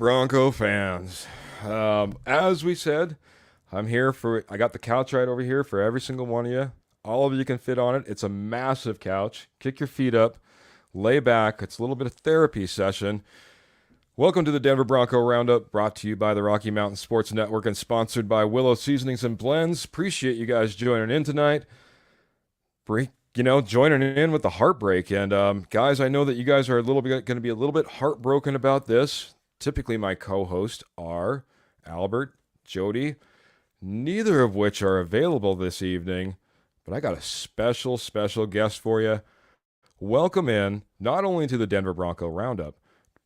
Bronco fans. As we said, I got the couch right over here for every single one of you. All of you can fit on it. It's a massive couch. Kick your feet up, lay back. It's a little bit of therapy session. Welcome to the Denver Bronco Roundup, brought to you by the Rocky Mountain Sports Network and sponsored by Willow Seasonings and Blends. Appreciate you guys joining in tonight. Joining in with the heartbreak. And guys, I know that you guys are going to be a little bit heartbroken about this. Typically, my co-hosts are Albert, Jody, neither of which are available this evening. But I got a special guest for you. Welcome in, not only to the Denver Bronco Roundup,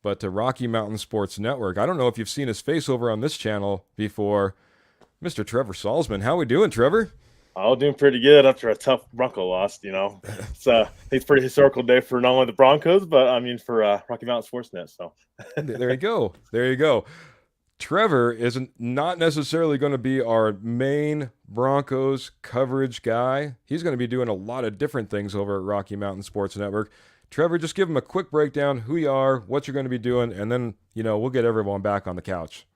but to Rocky Mountain Sports Network. I don't know if you've seen his face over on this channel before. Mr. Trevor Salzman. How we doing, Trevor? Oh, doing pretty good after a tough Bronco loss. It's a pretty historical day for not only the Broncos, but I mean for Rocky Mountain Sportsnet. So there you go. Trevor is not necessarily going to be our main Broncos coverage guy. He's going to be doing a lot of different things over at Rocky Mountain Sports Network. Trevor, just give him a quick breakdown, who you are, what you're going to be doing, and then we'll get everyone back on the couch.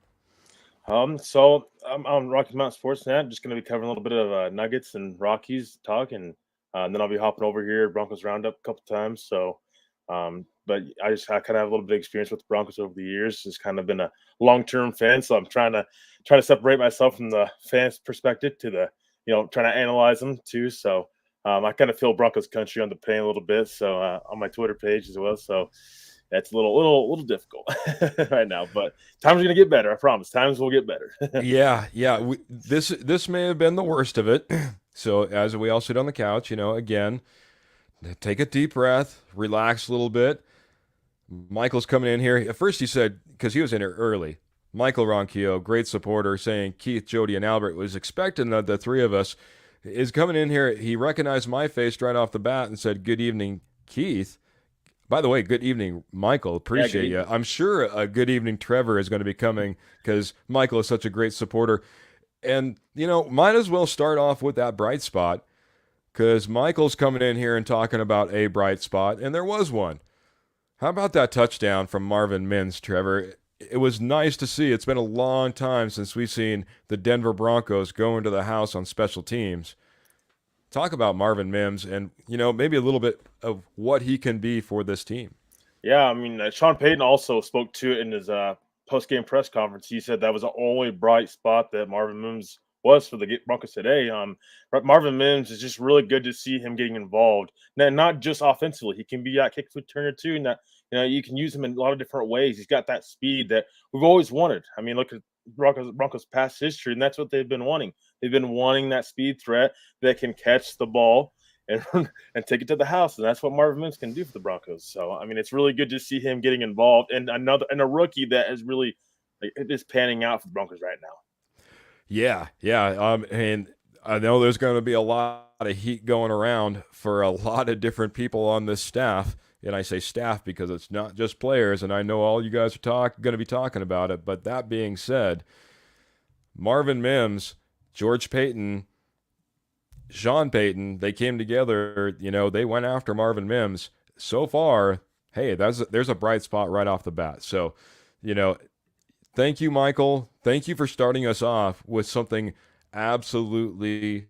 So I'm on Rocky Mountain Sportsnet. I'm just going to be covering a little bit of Nuggets and Rockies talk, and then I'll be hopping over here Broncos Roundup a couple times. So, but I kind of have a little bit of experience with the Broncos over the years. Just kind of been a long-term fan, so I'm trying to separate myself from the fans' perspective to the trying to analyze them too. So I kind of feel Broncos country on the pain a little bit. So on my Twitter page as well. So. That's a little difficult right now, but times are gonna get better. I promise. Times will get better. yeah. This may have been the worst of it. So as we all sit on the couch, again, take a deep breath, relax a little bit. Michael's coming in here. At first he said, because he was in here early, Michael Ronquillo, great supporter, saying Keith, Jody, and Albert was expecting that the three of us is coming in here. He recognized my face right off the bat and said, "Good evening, Keith." By the way, good evening, Michael. Appreciate you. I'm sure a good evening Trevor is going to be coming because Michael is such a great supporter. And, might as well start off with that bright spot because Michael's coming in here and talking about a bright spot, and there was one. How about that touchdown from Marvin Mims, Trevor? It was nice to see. It's been a long time since we've seen the Denver Broncos go into the house on special teams. Talk about Marvin Mims and, maybe a little bit of what he can be for this team. Yeah, I mean, Sean Payton also spoke to it in his post-game press conference. He said that was the only bright spot that Marvin Mims was for the Broncos today. Marvin Mims is just really good to see him getting involved. Now, not just offensively. He can be a kick returner too, and that you can use him in a lot of different ways. He's got that speed that we've always wanted. I mean, look at Broncos past history, and that's what they've been wanting. They've been wanting that speed threat that can catch the ball and take it to the house, and that's what Marvin Mims can do for the Broncos. So, I mean, it's really good to see him getting involved, and a rookie that is really is panning out for the Broncos right now. Yeah. And I know there's going to be a lot of heat going around for a lot of different people on this staff. And I say staff because it's not just players, and I know all you guys are going to be talking about it. But that being said, Marvin Mims, George Payton, Sean Payton, they came together. They went after Marvin Mims. So far, hey, there's a bright spot right off the bat. So, thank you, Michael. Thank you for starting us off with something absolutely,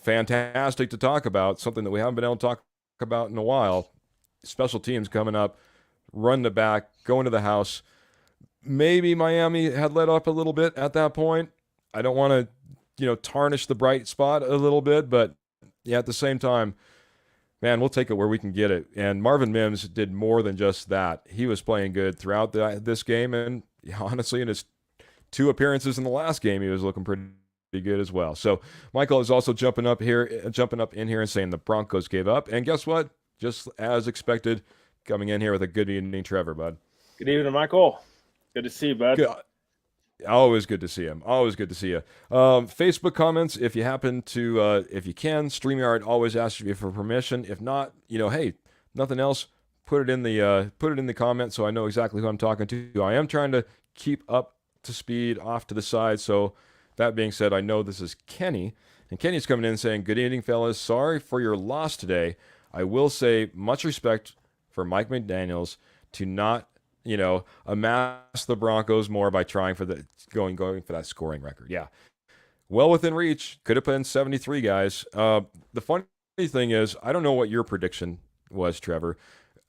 fantastic to talk about, something that we haven't been able to talk about in a while. Special teams coming up, run the back, going to the house. Maybe Miami had let up a little bit at that point. I don't want to, tarnish the bright spot a little bit, but yeah, at the same time, man, we'll take it where we can get it. And Marvin Mims did more than just that. He was playing good throughout this game, and honestly, in his 2 appearances in the last game, he was looking pretty good as well. So Michael is also jumping up in here and saying the Broncos gave up. And guess what? Just as expected, coming in here with a good evening, Trevor, bud. Good evening, Michael. Good to see you, bud. Good. Always good to see him. Always good to see you. Facebook comments, if you happen to, if you can, StreamYard always asks you for permission. If not, hey, nothing else, put it in the comments so I know exactly who I'm talking to. I am trying to keep up to speed off to the side. So that being said, I know this is Kenny, and Kenny's coming in saying, "Good evening, fellas. Sorry for your loss today. I will say much respect for Mike McDaniels to not amass the Broncos more by trying for the going for that scoring record. Yeah, well within reach. Could have been 73 guys. The funny thing is, I don't know what your prediction was, Trevor.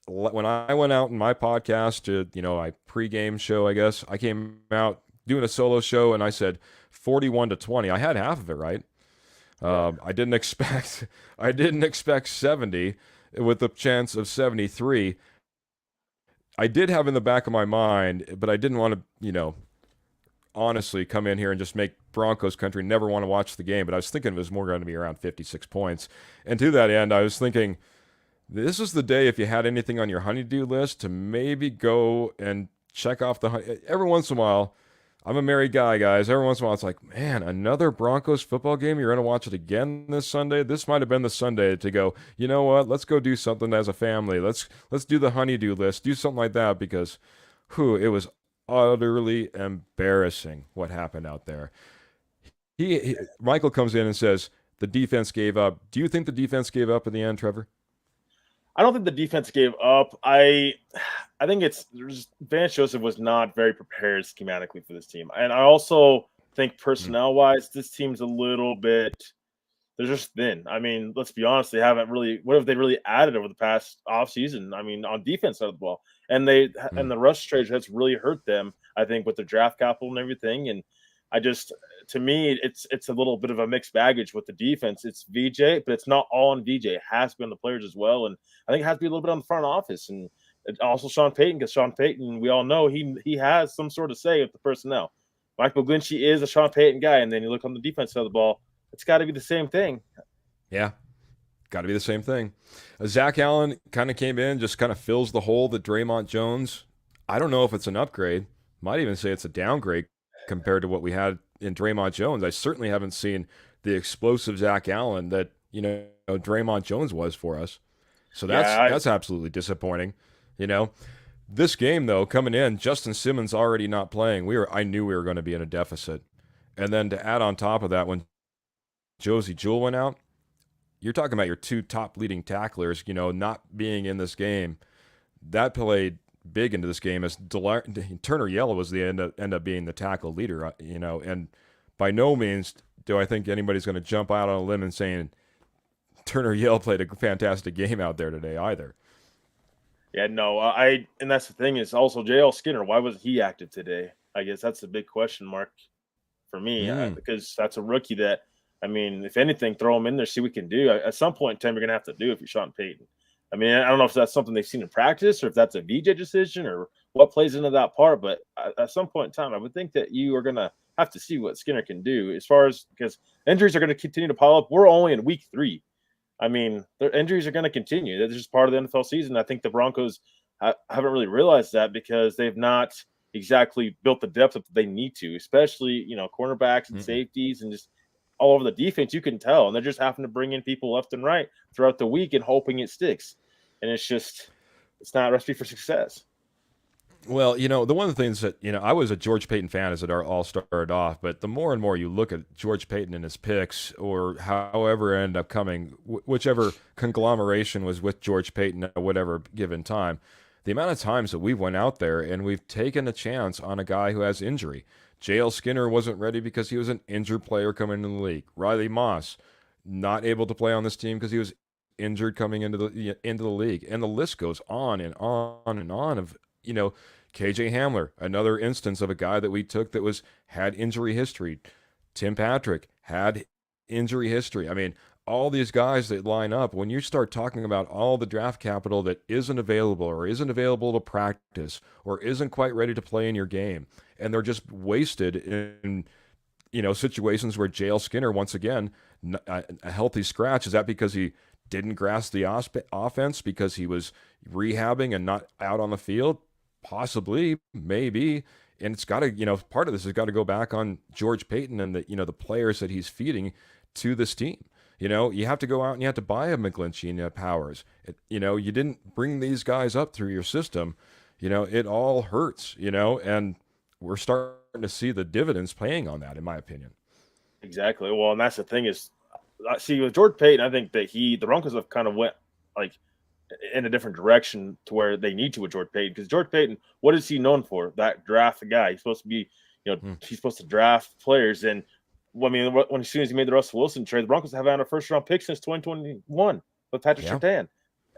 When I went out in my podcast to, my pregame show, I guess I came out doing a solo show and I said 41-20. I had half of it right. Yeah. I didn't expect I didn't expect 70 with the chance of 73. I did have in the back of my mind, but I didn't want to, honestly come in here and just make Broncos country never want to watch the game. But I was thinking it was more going to be around 56 points. And to that end, I was thinking this is the day if you had anything on your honeydew list to maybe go and check off the. Every once in a while, I'm a married guy, guys. Every once in a while, it's like, man, another Broncos football game. You're going to watch it again this Sunday. This might have been the Sunday to go. You know what? Let's go do something as a family. Let's do the honeydew list. Do something like that because, it was utterly embarrassing what happened out there. Michael comes in and says the defense gave up. Do you think the defense gave up in the end, Trevor? I don't think the defense gave up. I think Vance Joseph was not very prepared schematically for this team, and I also think personnel wise, this team's a little bit. They're just thin. I mean, let's be honest. They haven't really. What have they really added over the past offseason? I mean, on defense side of the ball, and the rush trade has really hurt them. I think with the draft capital and everything, and to me, it's a little bit of a mixed baggage with the defense. It's VJ, but it's not all on VJ. It has to be on the players as well, and I think it has to be a little bit on the front office and also Sean Payton, because Sean Payton, we all know he has some sort of say with the personnel. Mike McGlinchey is a Sean Payton guy, and then you look on the defense side of the ball, it's got to be the same thing. Yeah, got to be the same thing. Zach Allen kind of came in, just kind of fills the hole that Draymond Jones. I don't know if it's an upgrade. Might even say it's a downgrade compared to what we had in Draymond Jones. I certainly haven't seen the explosive Zach Allen that Draymond Jones was for us. So that's absolutely disappointing. This game though, coming in, Justin Simmons already not playing. I knew we were going to be in a deficit, and then to add on top of that, when Josie Jewell went out, you're talking about your two top leading tacklers, not being in this game. That played big into this game as Turner Yell was the end up being the tackle leader, and by no means do I think anybody's going to jump out on a limb and saying Turner Yell played a fantastic game out there today either. Yeah, no, and that's the thing is also JL Skinner. Why was he active today? I guess that's a big question mark for me because that's a rookie that, I mean, if anything, throw him in there, see what we can do. At some point in time, you're going to have to do if you're Sean Payton. I mean, I don't know if that's something they've seen in practice or if that's a VJ decision or what plays into that part. But at some point in time, I would think that you are going to have to see what Skinner can do as far as because injuries are going to continue to pile up. We're only in week 3. I mean, their injuries are going to continue. That's just part of the NFL season. I think the Broncos haven't really realized that because they've not exactly built the depth that they need to, especially, cornerbacks and safeties and just all over the defense. You can tell. And they're just having to bring in people left and right throughout the week and hoping it sticks. And it's not a recipe for success. Well, the one of the things that, I was a George Payton fan as it all started off, but the more and more you look at George Payton and his picks or however it ended up coming, whichever conglomeration was with George Payton at whatever given time, the amount of times that we've went out there and we've taken a chance on a guy who has injury. J.L. Skinner wasn't ready because he was an injured player coming into the league. Riley Moss, not able to play on this team because he was injured coming into the league. And the list goes on and on and on of, KJ Hamler, another instance of a guy that we took that had injury history. Tim Patrick had injury history. I mean, all these guys that line up, when you start talking about all the draft capital that isn't available or isn't available to practice or isn't quite ready to play in your game, and they're just wasted in, situations where J.L. Skinner, once again, a healthy scratch. Is that because he didn't grasp the offense because he was rehabbing and not out on the field? Possibly, maybe. And it's got to, part of this has got to go back on George Payton and the players that he's feeding to this team. You have to go out and you have to buy a McGlinchey and Powers. You didn't bring these guys up through your system. It all hurts, and we're starting to see the dividends paying on that, in my opinion. Exactly. Well, and that's the thing is, see, with George Payton, I think that the Broncos have kind of went like in a different direction to where they need to with George Payton. Because George Payton, what is he known for? That draft guy. He's supposed to be, he's supposed to draft players. And when as soon as he made the Russell Wilson trade, the Broncos haven't had a first round pick since 2021 with Patrick Surtain.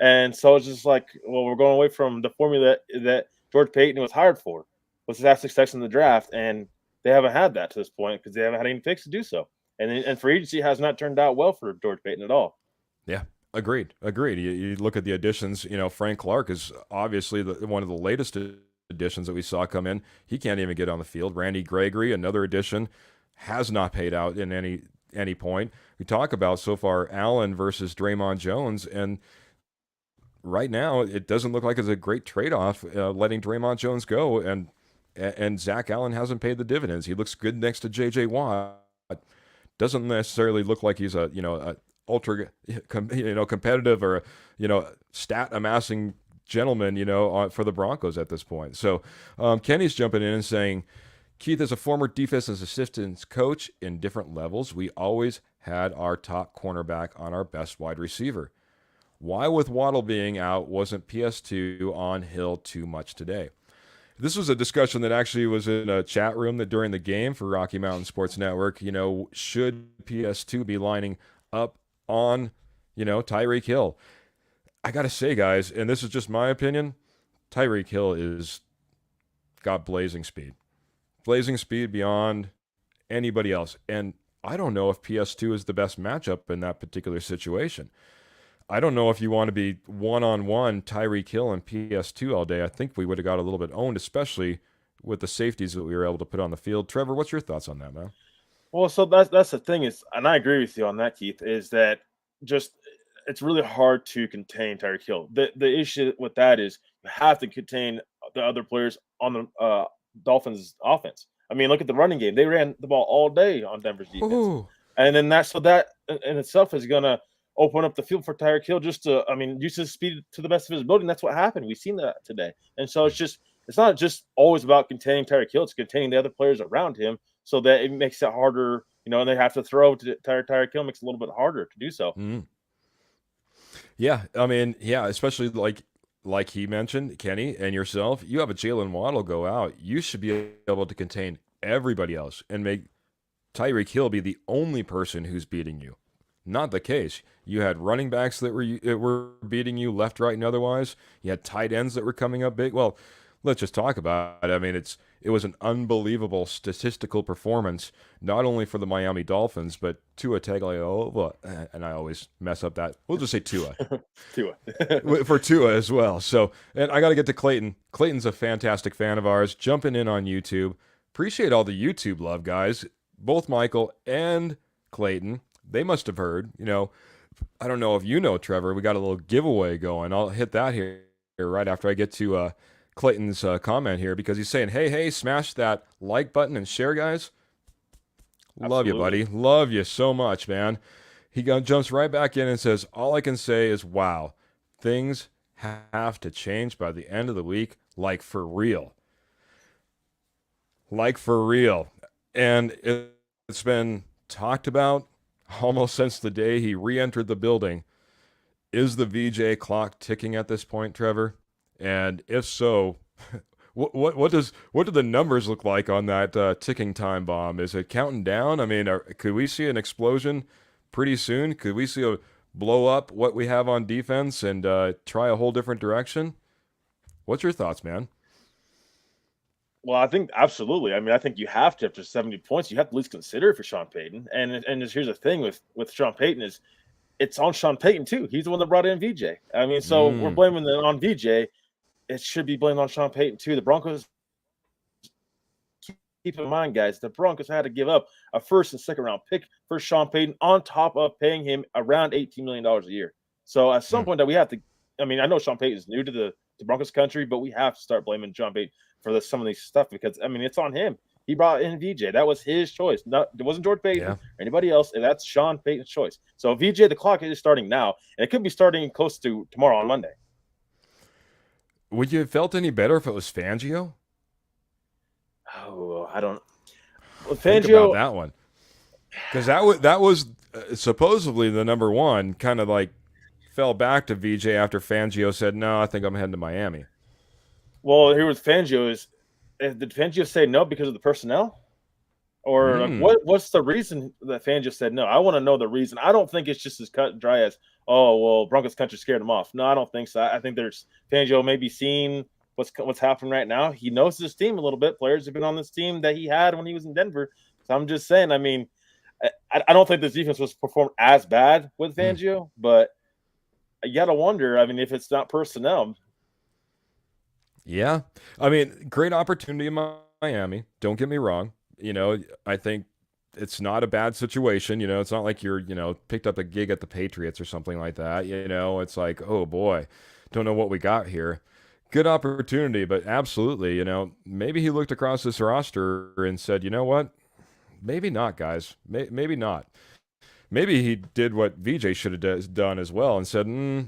And so it's just like, well, we're going away from the formula that George Payton was hired for, was to have success in the draft, and they haven't had that to this point because they haven't had any picks to do so. And free agency has not turned out well for George Payton at all. Yeah, agreed. You look at the additions. Frank Clark is obviously one of the latest additions that we saw come in. He can't even get on the field. Randy Gregory, another addition, has not paid out in any point. We talk about so far Allen versus Draymond Jones, and right now it doesn't look like it's a great trade-off letting Draymond Jones go, and Zach Allen hasn't paid the dividends. He looks good next to J.J. Watt. Doesn't necessarily look like he's a ultra competitive or stat amassing gentleman for the Broncos at this point. So Kenny's jumping in and saying, Keith, as a former defensive assistants coach in different levels, we always had our top cornerback on our best wide receiver. Why, with Waddle being out, wasn't PS2 on Hill too much today? This was a discussion that actually was in a chat room that during the game for Rocky Mountain Sports Network. Should PS2 be lining up on, Tyreek Hill? I got to say, guys, and this is just my opinion, Tyreek Hill is got blazing speed beyond anybody else. And I don't know if PS2 is the best matchup in that particular situation. I don't know if you want to be one-on-one Tyreek Hill and PS2 all day. I think we would have got a little bit owned, especially with the safeties that we were able to put on the field. Trevor, what's your thoughts on that, man? Well, so that's the thing is, and I agree with you on that, Keith, is that just it's really hard to contain Tyreek Hill. The issue with that is you have to contain the other players on the Dolphins offense. I mean, look at the running game. They ran the ball all day on Denver's defense. Ooh. And then that in itself is going to open up the field for Tyreek Hill just to, use his speed to the best of his ability. And that's what happened. We've seen that today. And so it's not just always about containing Tyreek Hill. It's containing the other players around him so that it makes it harder, and they have to throw to Tyreek Hill, makes it a little bit harder to do so. Mm. Yeah. Especially like he mentioned, Kenny and yourself, you have a Jalen Waddle go out. You should be able to contain everybody else and make Tyreek Hill be the only person who's beating you. Not the case. You had running backs that were beating you left, right, and otherwise. You had tight ends that were coming up big. Well, let's just talk about it. I mean, it was an unbelievable statistical performance, not only for the Miami Dolphins, but Tua Tagovailoa, and I always mess up that. We'll just say Tua. Tua. For Tua as well. So, and I got to get to Clayton. Clayton's a fantastic fan of ours, jumping in on YouTube. Appreciate all the YouTube love, guys. Both Michael and Clayton, they must have heard, I don't know if you know, Trevor, we got a little giveaway going. I'll hit that here right after I get to Clayton's comment here, because he's saying, hey, smash that like button and share, guys. Love you, buddy. Love you so much, man. He jumps right back in and says, all I can say is, wow, things have to change by the end of the week, like for real. Like for real. And it's been talked about almost since the day he re-entered the building. Is the VJ clock ticking at this point, Trevor? And if so, what do the numbers look like on that ticking time bomb? Is it counting down? I mean, could we see an explosion pretty soon? Could we see a blow up what we have on defense and try a whole different direction? What's your thoughts, man? Well, I think absolutely. I mean, I think you have to, after 70 points, you have to at least consider it for Sean Payton. And here's the thing with Sean Payton is it's on Sean Payton too. He's the one that brought in VJ. I mean, so we're blaming it on VJ. It should be blamed on Sean Payton too. The Broncos, keep in mind, guys, the Broncos had to give up a first and second round pick for Sean Payton on top of paying him around $18 million a year. So at some point that we have to, I know Sean Payton is new to the Broncos country, but we have to start blaming Sean Payton for some of these stuff because, it's on him. He brought in VJ. That was his choice. It wasn't George Payton or anybody else. And that's Sean Payton's choice. So VJ, the clock is starting now, and it could be starting close to tomorrow on Monday. Would you have felt any better if it was Fangio? Oh, I don't. Well, Fangio, think about that one, because that was supposedly the number one kind of like fell back to VJ after Fangio said, "No, I think I'm heading to Miami." Well, here with Fangio did Fangio say no because of the personnel? Or like, Hmm. what's the reason that Fangio said no? I want to know the reason. I don't think it's just as cut and dry as, oh, well, Broncos country scared him off. No, I don't think so. I think there's Fangio maybe seeing what's happening right now. He knows his team a little bit. Players have been on this team that he had when he was in Denver. So I'm just saying, I mean, I don't think this defense was performed as bad with Hmm. Fangio, but you got to wonder, I mean, if it's not personnel. Yeah. I mean, great opportunity in Miami. Don't get me wrong. I think it's not a bad situation. It's not like you're, picked up a gig at the Patriots or something like that. It's like, oh boy, don't know what we got here. Good opportunity, but absolutely, maybe he looked across this roster and said, you know what? Maybe not, guys. Maybe not. Maybe he did what VJ should have done as well and said,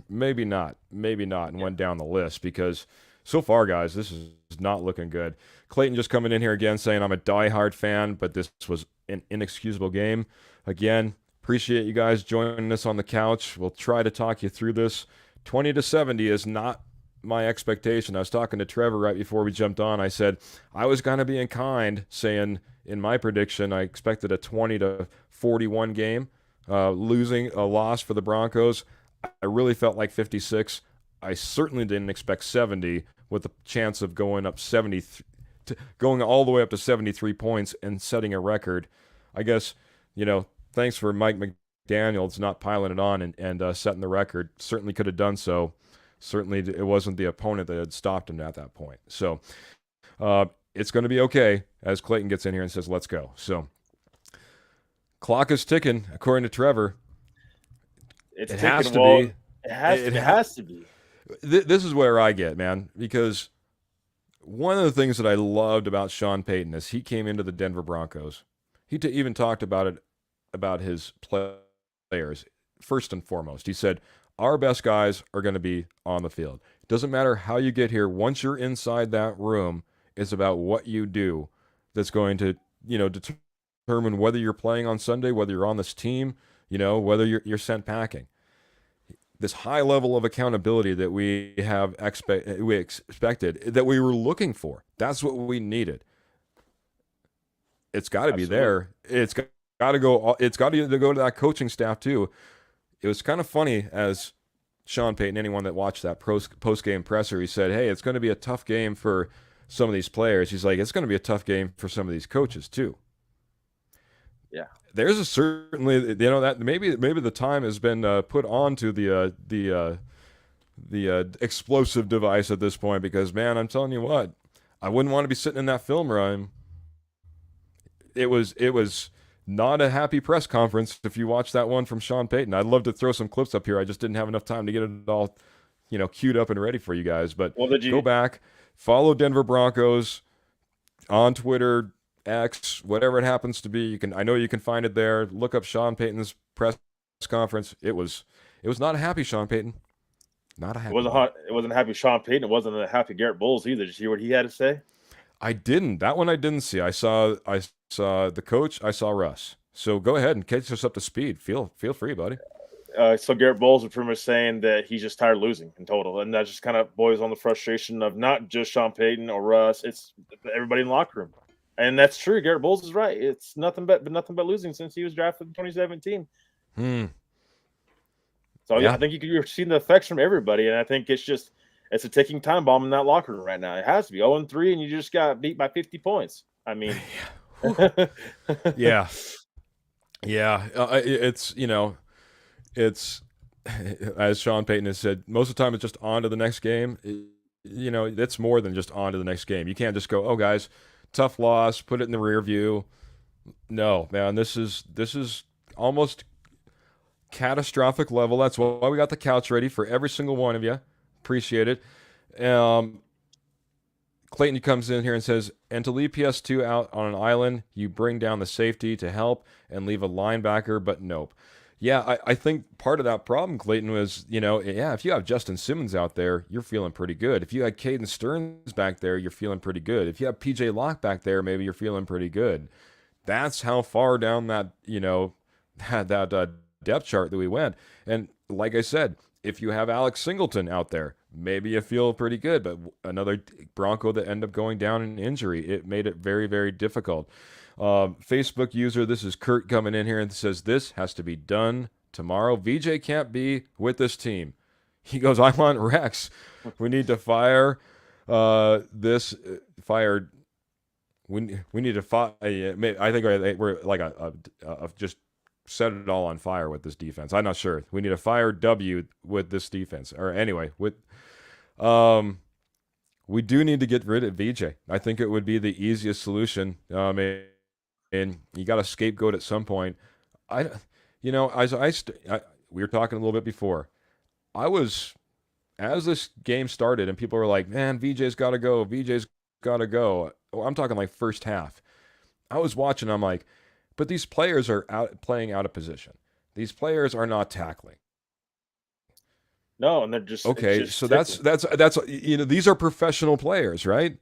maybe not, and Yeah. went down the list because so far, guys, this is not looking good. Clayton just coming in here again saying I'm a diehard fan, but this was an inexcusable game. Again, appreciate you guys joining us on the couch. We'll try to talk you through this. 20-70 is not my expectation. I was talking to Trevor right before we jumped on. I said I was going to be in kind, saying in my prediction I expected a 20-41 game. Losing a loss for the Broncos, I really felt like 56. I certainly didn't expect 70 with the chance of going up 70, going all the way up to 73 points and setting a record. I guess, thanks for Mike McDaniels not piling it on and setting the record. Certainly could have done so. Certainly it wasn't the opponent that had stopped him at that point. So it's going to be okay as Clayton gets in here and says, let's go. So clock is ticking, according to Trevor. It's It ticking. has to Well, be. it has to be. This is where I get, man, because one of the things that I loved about Sean Payton is he came into the Denver Broncos. He even talked about his players. First and foremost, he said, our best guys are going to be on the field. It doesn't matter how you get here. Once you're inside that room, it's about what you do that's going to, determine whether you're playing on Sunday, whether you're on this team, whether you're sent packing. This high level of accountability that we expected, that we were looking for. That's what we needed. It's got to be Absolutely. there. It's got to go. It's got to go to that coaching staff too. It was kind of funny as Sean Payton, anyone that watched that post game presser, he said, "Hey, it's going to be a tough game for some of these players." He's like, "It's going to be a tough game for some of these coaches too." Yeah. There's a certainly, that maybe the time has been put onto the explosive device at this point because, man, I'm telling you what, I wouldn't want to be sitting in that film room. It was not a happy press conference if you watch that one from Sean Payton. I'd love to throw some clips up here. I just didn't have enough time to get it all, queued up and ready for you guys. But Well, did go you? back, follow Denver Broncos on Twitter, X, whatever it happens to be. I know you can find it there. Look up Sean Payton's press conference. It was not a happy Sean Payton. Not a It happy wasn't one. hot. It wasn't a happy Sean Payton. It wasn't a happy Garrett Bowles either. Did you see what he had to say? I didn't. That one I didn't see. I saw the coach. I saw Russ. So go ahead and catch us up to speed. Feel free, buddy. So Garrett Bowles was pretty much saying that he's just tired of losing in total, and that just kind of boils on the frustration of not just Sean Payton or Russ. It's everybody in the locker room, and that's true. Garrett Bowles is right. It's nothing but losing since he was drafted in 2017. Hmm. So yeah, I Yeah. think you're seeing the effects from everybody, and I think it's a ticking time bomb in that locker room right now. It has to be 0-3, and you just got beat by 50 points. I mean, Yeah. Yeah. It's as Sean Payton has said. Most of the time, it's just on to the next game. It's more than just on to the next game. You can't just go, oh, guys, tough loss, put it in the rear view. No, man, this is almost catastrophic level. That's why we got the couch ready for every single one of you. Appreciate it. Clayton comes in here and says, and to leave PS2 out on an island, you bring down the safety to help and leave a linebacker, but nope. Yeah, I think part of that problem, Clayton, was, if you have Justin Simmons out there, you're feeling pretty good. If you had Caden Stearns back there, you're feeling pretty good. If you have PJ Locke back there, maybe you're feeling pretty good. That's how far down that, that depth chart that we went. And like I said, if you have Alex Singleton out there, maybe you feel pretty good. But another Bronco that ended up going down in injury, it made it very, very difficult. Facebook user, this is Kurt coming in here and says, this has to be done tomorrow. VJ can't be with this team. He goes, I want Rex. We need to fire this fired. We need to fire. I think we're like just set it all on fire with this defense. I'm not sure. We need to fire W with this defense. Or anyway, we do need to get rid of VJ. I think it would be the easiest solution. And you got to scapegoat at some point. We were talking a little bit before. As this game started and people were like, man, VJ's got to go. VJ's got to go. I'm talking like first half. I was watching. I'm like, but these players are playing out of position. These players are not tackling. No, and they're just okay. So that's these are professional players, right?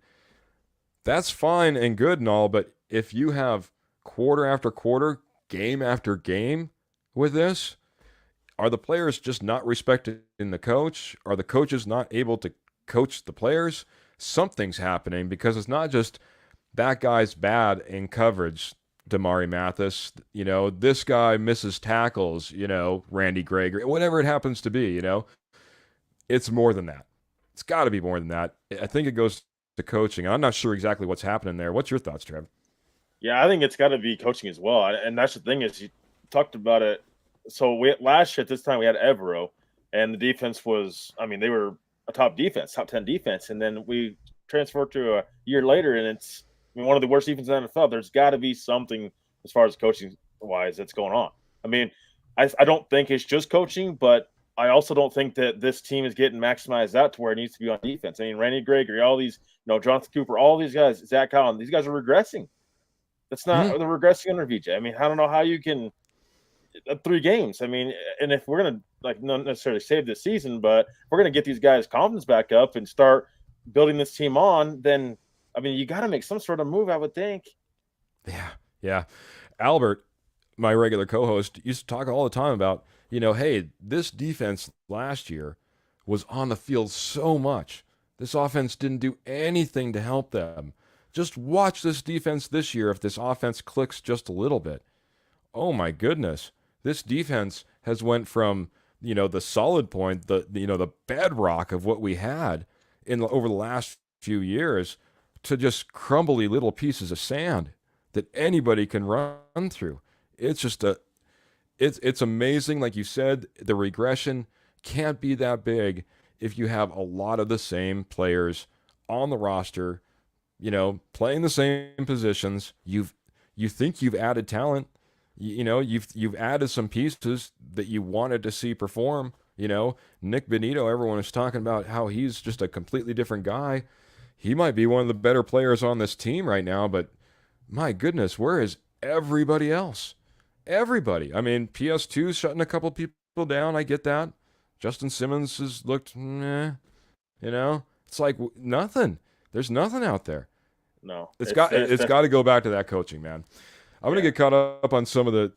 That's fine and good and all, but if you have quarter after quarter, game after game with this, are the players just not respecting the coach? Are the coaches not able to coach the players? Something's happening, because it's not just that guy's bad in coverage, Damari Mathis. This guy misses tackles, Randy Gregory, whatever it happens to be, It's more than that. It's got to be more than that. I think it goes to coaching. I'm not sure exactly what's happening there. What's your thoughts, Trev? Yeah, I think it's got to be coaching as well. And that's the thing, is you talked about it. So last year at this time we had Evero, and the defense was, they were a top 10 defense. And then we transferred to a year later, and it's one of the worst defenses in the NFL. There's got to be something as far as coaching wise that's going on. I don't think it's just coaching, but I also don't think that this team is getting maximized out to where it needs to be on defense. Randy Gregory, all these, Jonathan Cooper, all these guys, Zach Collins, these guys are regressing. That's not they're regressing under VJ. I don't know how you can 3 games. And if we're gonna not necessarily save this season, but we're gonna get these guys' confidence back up and start building this team on, then you got to make some sort of move, I would think. Yeah. Albert, my regular co-host, used to talk all the time about, hey, this defense last year was on the field so much. This offense didn't do anything to help them. Just watch this defense this year if this offense clicks just a little bit. Oh my goodness. This defense has went from, the solid point, the bedrock of what we had over the last few years, to just crumbly little pieces of sand that anybody can run through. It's just it's amazing. Like you said, the regression can't be that big if you have a lot of the same players on the roster, playing the same positions. You think you've added talent, you've added some pieces that you wanted to see perform. Nick Benito, everyone is talking about how he's just a completely different guy. He might be one of the better players on this team right now, but my goodness, where is everybody else? Everybody. PS2's shutting a couple people down. I get that. Justin Simmons has looked, it's like nothing. There's nothing out there. No, it's got to go back to that coaching, man. I'm going to get caught up on some of the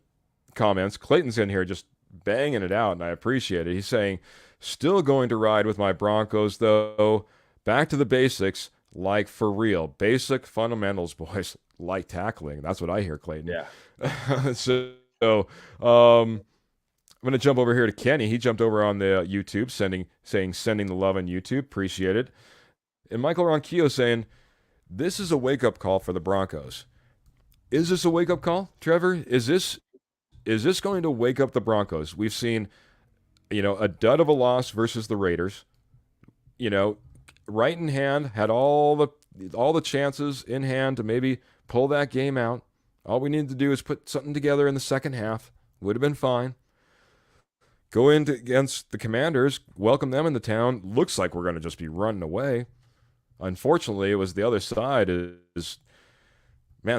comments. Clayton's in here just banging it out, and I appreciate it. He's saying, still going to ride with my Broncos, though. Back to the basics, like for real. Basic fundamentals, boys. Like tackling. That's what I hear, Clayton. Yeah. So I'm going to jump over here to Kenny. He jumped over on the YouTube, sending the love on YouTube. Appreciate it. And Michael Ronquillo saying, this is a wake-up call for the Broncos. Is this a wake-up call, Trevor? Is this going to wake up the Broncos? We've seen, a dud of a loss versus the Raiders. Right in hand, had all the chances in hand to maybe pull that game out. All we needed to do is put something together in the second half. Would have been fine. Go in against the Commanders, welcome them into town. Looks like we're going to just be running away. Unfortunately, it was the other side.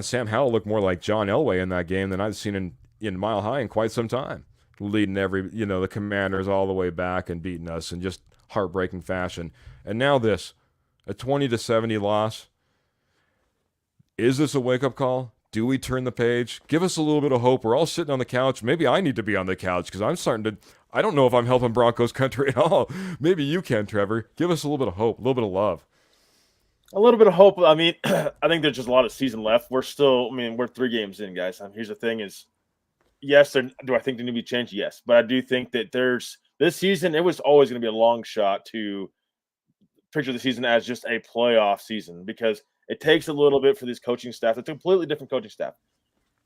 Sam Howell looked more like John Elway in that game than I've seen in Mile High in quite some time. Leading the Commanders all the way back and beating us in just heartbreaking fashion. And now this, a 20-70 loss. Is this a wake-up call? Do we turn the page? Give us a little bit of hope. We're all sitting on the couch. Maybe I need to be on the couch because I'm starting to. I don't know if I'm helping Broncos country at all. Maybe you can, Trevor. Give us a little bit of hope, a little bit of love. A little bit of hope. I mean, I think there's just a lot of season left. We're 3 games in, guys. Here's the thing: is yes, do I think there need to be change? Yes, but I do think that this season. It was always going to be a long shot to picture the season as just a playoff season because it takes a little bit for these coaching staff. It's a completely different coaching staff.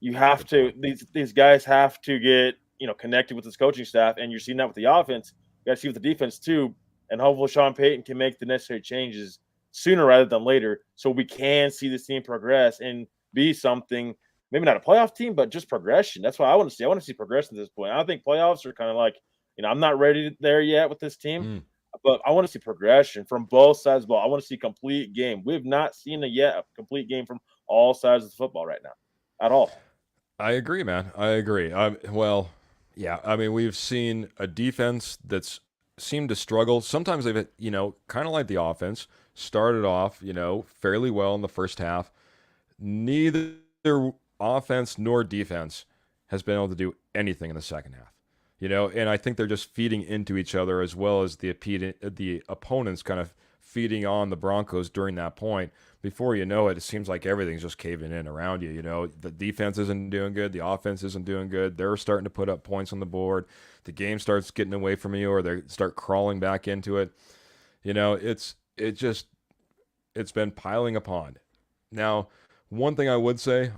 You have to these guys have to get connected with this coaching staff, and you're seeing that with the offense. You got to see with the defense too, and hopefully Sean Payton can make the necessary changes sooner rather than later, so we can see this team progress and be something. Maybe not a playoff team, but just progression. That's what I want to see. I want to see progression at this point. I don't think playoffs are kind of like I'm not ready there yet with this team. But I want to see progression from both sides of the ball. I want to see complete game. We have not seen a complete game from all sides of the football right now at all. I agree, man. I agree. Well, yeah. I mean, we've seen a defense that's seemed to struggle. Sometimes they've, kind of like the offense, started off, fairly well in the first half. Neither offense nor defense has been able to do anything in the second half. And I think they're just feeding into each other as well as the opponents kind of feeding on the Broncos during that point. Before you know it, it seems like everything's just caving in around you. The defense isn't doing good. The offense isn't doing good. They're starting to put up points on the board. The game starts getting away from you or they start crawling back into it. It's been piling upon. Now, one thing I would say,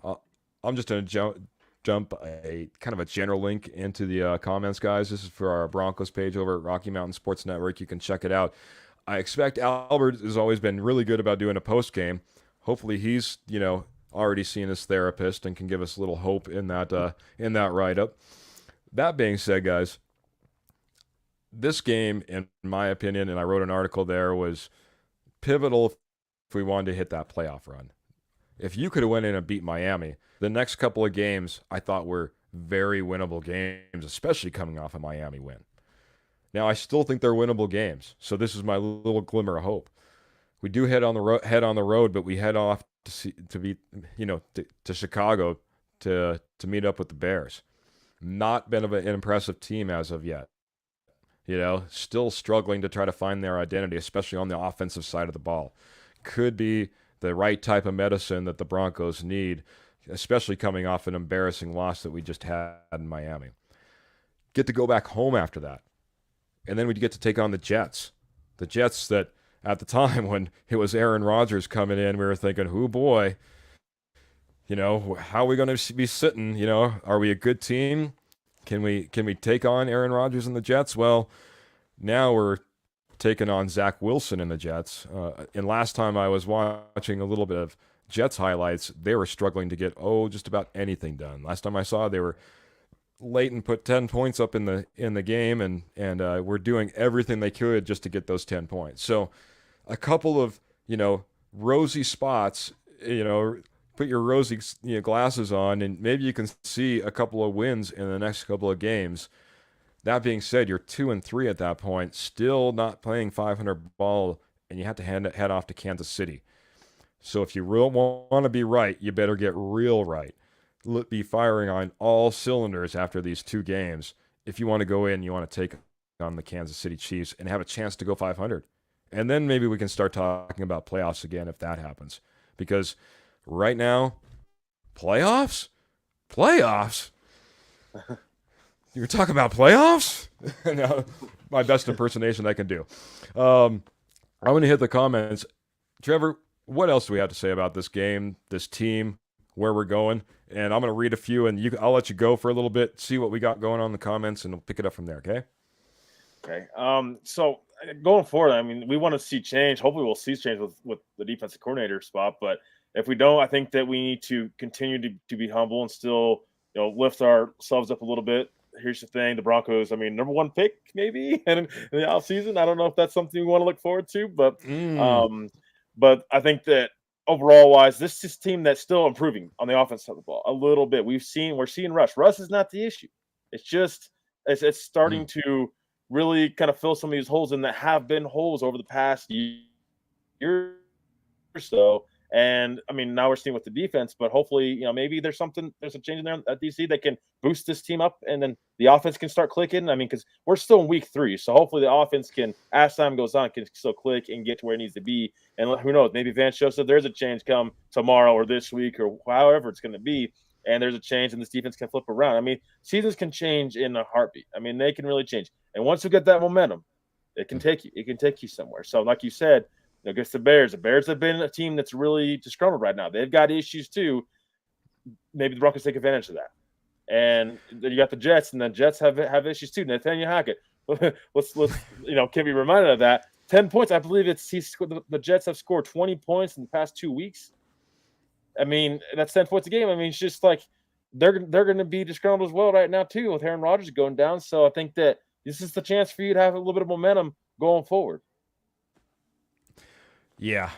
I'm just going to jump a kind of a general link into the comments, guys. This is for our Broncos page over at Rocky Mountain Sports Network. You can check it out. I expect Albert has always been really good about doing a post game. Hopefully he's already seen his therapist and can give us a little hope in that write up. That being said, guys, this game, in my opinion, and I wrote an article there, was pivotal if we wanted to hit that playoff run. If you could have went in and beat Miami, the next couple of games I thought were very winnable games, especially coming off a Miami win. Now, I still think they're winnable games, so this is my little glimmer of hope. We do head on the road, but we head off to Chicago to meet up with the Bears. Not been an impressive team as of yet. Still struggling to try to find their identity, especially on the offensive side of the ball. Could be the right type of medicine that the Broncos need, especially coming off an embarrassing loss that we just had in Miami. Get to go back home after that. And then we get to take on the Jets. The Jets that at the time when it was Aaron Rodgers coming in, we were thinking, oh boy, how are we going to be sitting? Are we a good team? Can we take on Aaron Rodgers and the Jets? Well, now we're taking on Zach Wilson and the Jets. And last time I was watching a little bit of Jets highlights, they were struggling to get just about anything done. Last time I saw, they were late and put 10 points up in the game, and were doing everything they could just to get those 10 points. So a couple of rosy spots, put your rosy glasses on, and maybe you can see a couple of wins in the next couple of games. That being said, you're 2-3 at that point, still not playing 500 ball, and you have to head off to Kansas City. So if you really want to be right, you better get real right. Be firing on all cylinders after these 2 games. If you want to go in, you want to take on the Kansas City Chiefs and have a chance to go 500. And then maybe we can start talking about playoffs again if that happens. Because right now, playoffs? You're talking about playoffs? No, my best impersonation I can do. I'm going to hit the comments. Trevor, what else do we have to say about this game, this team, where we're going? And I'm going to read a few, and I'll let you go for a little bit, see what we got going on in the comments, and we'll pick it up from there, okay? Okay. So going forward, I mean, we want to see change. Hopefully we'll see change with the defensive coordinator spot. But if we don't, I think that we need to continue to be humble and still, lift ourselves up a little bit. Here's the thing. The Broncos, I mean, number 1 pick maybe in the offseason. I don't know if that's something we want to look forward to, but I think that overall wise, this is a team that's still improving on the offense side of the ball a little bit. We're seeing Russ. Russ is not the issue. It's just it's starting to really kind of fill some of these holes in that have been holes over the past year or so. And I mean, now we're seeing with the defense, but hopefully, maybe there's a change in there at DC that can boost this team up, and then the offense can start clicking. I mean, because we're still in week 3, so hopefully the offense can, as time goes on, can still click and get to where it needs to be. And who knows, maybe Vance Joseph, there's a change come tomorrow or this week or however it's going to be, and there's a change, and this defense can flip around. I mean, seasons can change in a heartbeat. I mean, they can really change, and once you get that momentum, it can take you. It can take you somewhere. So, like you said, against the Bears have been a team that's really disgruntled right now. They've got issues too. Maybe the Broncos take advantage of that. And then you got the Jets, and the Jets have issues too. Nathaniel Hackett, let's can be reminded of that. 10 points, I believe the Jets have scored 20 points in the past 2 weeks. I mean, that's 10 points a game. I mean, it's just like they're going to be disgruntled as well right now too, with Aaron Rodgers going down. So I think that this is the chance for you to have a little bit of momentum going forward. Yeah.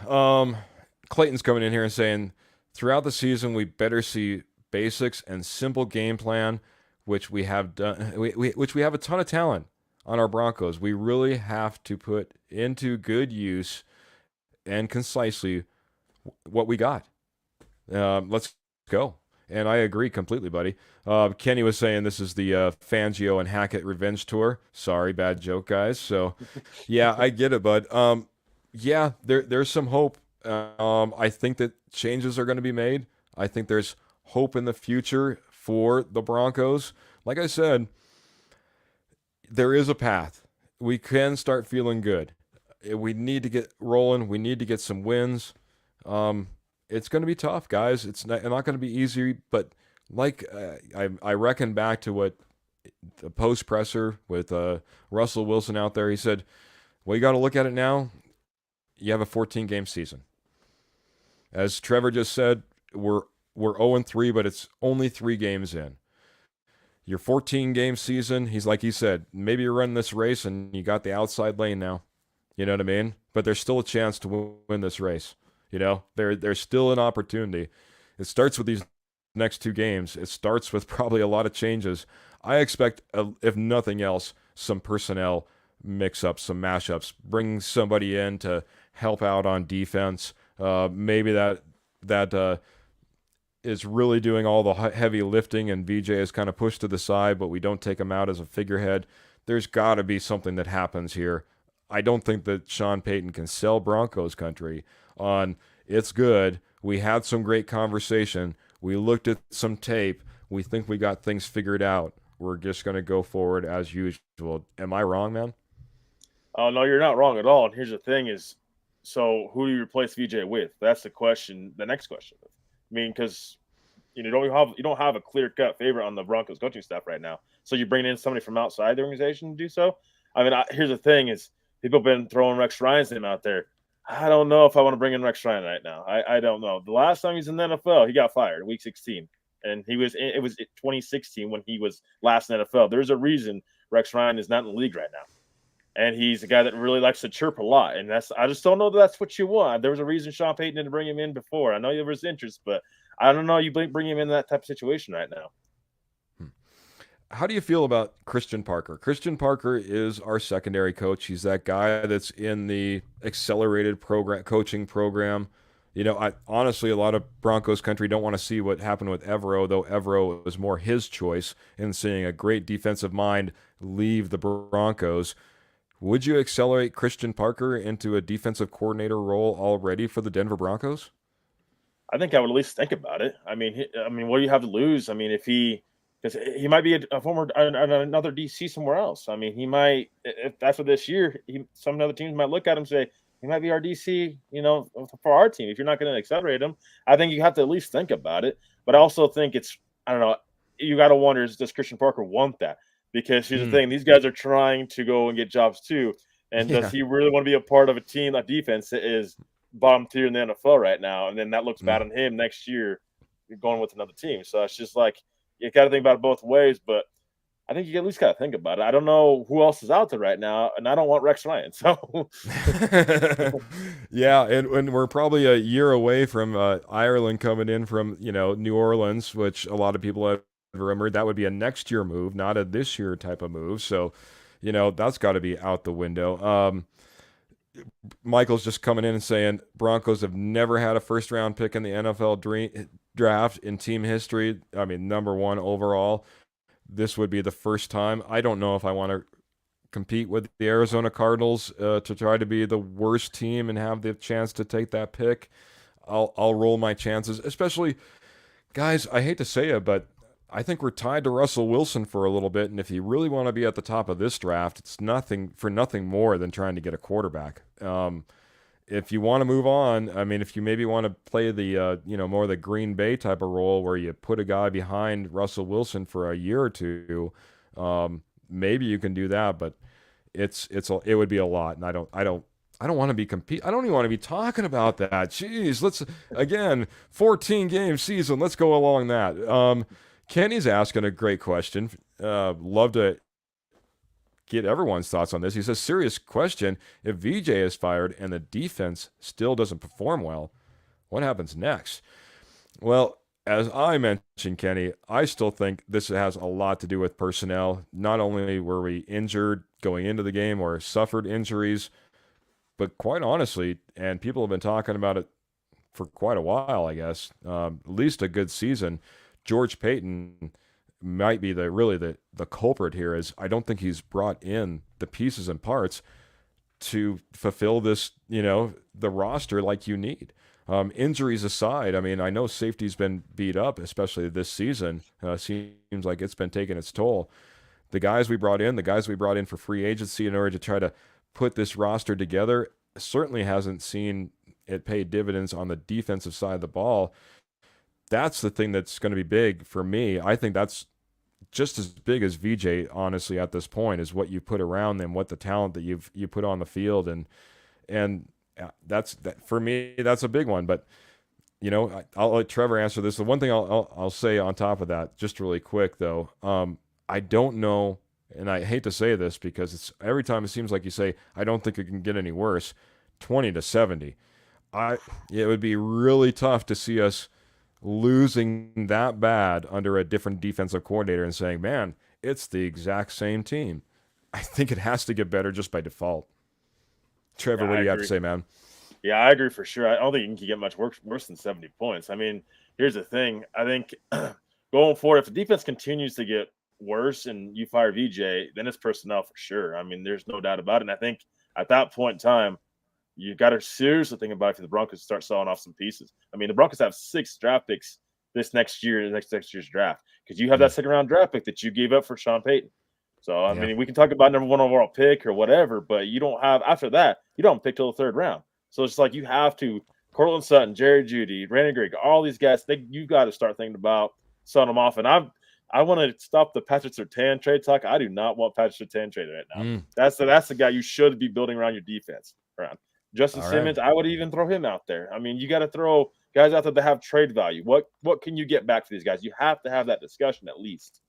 Clayton's coming in here and saying, throughout the season, we better see basics and simple game plan, which we have done. Which we have a ton of talent on our Broncos. We really have to put into good use and concisely what we got. Let's go. And I agree completely, buddy. Kenny was saying this is the Fangio and Hackett revenge tour. Sorry, bad joke, guys. So, yeah, I get it, bud. Yeah, there's some hope. I think that changes are going to be made. I think there's hope in the future for the Broncos. Like I said, there is a path. We can start feeling good. We need to get rolling. We need to get some wins. It's going to be tough, guys. It's not going to be easy, but like I reckon back to what the post presser with Russell Wilson out there, he said, well, you got to look at it now. You have a 14-game season. As Trevor just said, we're 0-3, but it's only 3 games in. Your 14-game season, he said, maybe you're running this race and you got the outside lane now. You know what I mean? But there's still a chance to win this race. There's still an opportunity. It starts with these next 2 games. It starts with probably a lot of changes. I expect, if nothing else, some personnel mix-ups, some mashups. Bring somebody in to help out on defense. Maybe that is really doing all the heavy lifting, and VJ is kind of pushed to the side, but we don't take him out as a figurehead. There's got to be something that happens here. I don't think that Sean Payton can sell Broncos country on it's good. We had some great conversation. We looked at some tape. We think we got things figured out. We're just going to go forward as usual. Am I wrong, man? Oh, no, you're not wrong at all. And here's the thing is, so who do you replace VJ with? That's the question. The next question. I mean, because you don't have a clear-cut favorite on the Broncos coaching staff right now. So you bring in somebody from outside the organization to do so. I mean, here's the thing is, people have been throwing Rex Ryan's name out there. I don't know if I want to bring in Rex Ryan right now. I don't know. The last time he was in the NFL, he got fired in Week 16, and it was 2016 when he was last in the NFL. There's a reason Rex Ryan is not in the league right now, and he's a guy that really likes to chirp a lot. And I just don't know that that's what you want. There was a reason Sean Payton didn't bring him in before. I know there was interest, but I don't know. You bring him in that type of situation right now. How do you feel about Christian Parker? Christian Parker is our secondary coach. He's that guy that's in the accelerated coaching program. Honestly, a lot of Broncos country don't want to see what happened with Evero, though Evero was more his choice in seeing a great defensive mind leave the Broncos. Would you accelerate Christian Parker into a defensive coordinator role already for the Denver Broncos? I think I would at least think about it. I mean, what do you have to lose? I mean, because he might be another DC somewhere else. I mean, he might, if that's for this year, some other teams might look at him and say, he might be our DC, for our team. If you're not going to accelerate him, I think you have to at least think about it. But I also think I don't know, you got to wonder, does Christian Parker want that? Because here's the thing, these guys are trying to go and get jobs too. And does he really want to be a part of a team, a defense that is bottom tier in the NFL right now? And then that looks bad on him next year, going with another team. So it's just like, you got to think about it both ways, but I think you at least got to think about it. I don't know who else is out there right now, and I don't want Rex Ryan. So, yeah, and we're probably a year away from Ireland coming in from New Orleans, which a lot of people have rumored that would be a next year move, not a this year type of move. So, that's got to be out the window. Michael's just coming in and saying Broncos have never had a first round pick in the NFL draft in team history. I mean, number one overall. This would be the first time. I don't know if I want to compete with the Arizona Cardinals to try to be the worst team and have the chance to take that pick. I'll roll my chances, especially guys. I hate to say it, but I think we're tied to Russell Wilson for a little bit, and if you really want to be at the top of this draft, it's nothing more than trying to get a quarterback. If you want to move on, I mean, if you maybe want to play the more the Green Bay type of role where you put a guy behind Russell Wilson for a year or two, maybe you can do that. But it would be a lot, and I don't want to be compete. I don't even want to be talking about that. Jeez, let's again 14 game season. Let's go along that. Kenny's asking a great question. Love to get everyone's thoughts on this. He says, serious question. If VJ is fired and the defense still doesn't perform well, what happens next? Well, as I mentioned, Kenny, I still think this has a lot to do with personnel. Not only were we injured going into the game or suffered injuries, but quite honestly, and people have been talking about it for quite a while, I guess, at least a good season, George Payton might be the culprit here. Is I don't think he's brought in the pieces and parts to fulfill this, the roster like you need. Injuries aside, I mean, I know safety's been beat up, especially this season. Seems like it's been taking its toll. The guys we brought in for free agency in order to try to put this roster together certainly hasn't seen it pay dividends on the defensive side of the ball. That's the thing that's going to be big for me. I think that's just as big as VJ, honestly, at this point, is what you put around them, what the talent that you put on the field, and that's that for me. That's a big one. But I'll let Trevor answer this. The one thing I'll say on top of that, just really quick though, I don't know, and I hate to say this because it's every time it seems like you say I don't think it can get any worse. 20-70, it would be really tough to see us losing that bad under a different defensive coordinator and saying, man, it's the exact same team. I think it has to get better just by default. Trevor, what do you have to say, man? Yeah, I agree for sure. I don't think you can get much worse than 70 points. I mean, here's the thing. I think going forward, if the defense continues to get worse and you fire VJ, then it's personnel for sure. I mean, there's no doubt about it. And I think at that point in time, you got to seriously think about if the Broncos start selling off some pieces. I mean, the Broncos have 6 draft picks this next year, next year's draft, because you have that second round draft pick that you gave up for Sean Payton. So, I mean, we can talk about number 1 overall pick or whatever, but you don't have, after that, you don't pick till the 3rd round. So it's like you have to, Cortland Sutton, Jerry Jeudy, Randy Gregory, all these guys, you got to start thinking about selling them off. And I want to stop the Patrick Surtain trade talk. I do not want Patrick Surtain traded right now. That's the guy you should be building around your defense around. Justin Simmons, I would even throw him out there. I mean, you got to throw guys out there that have trade value. What can you get back for these guys? You have to have that discussion at least.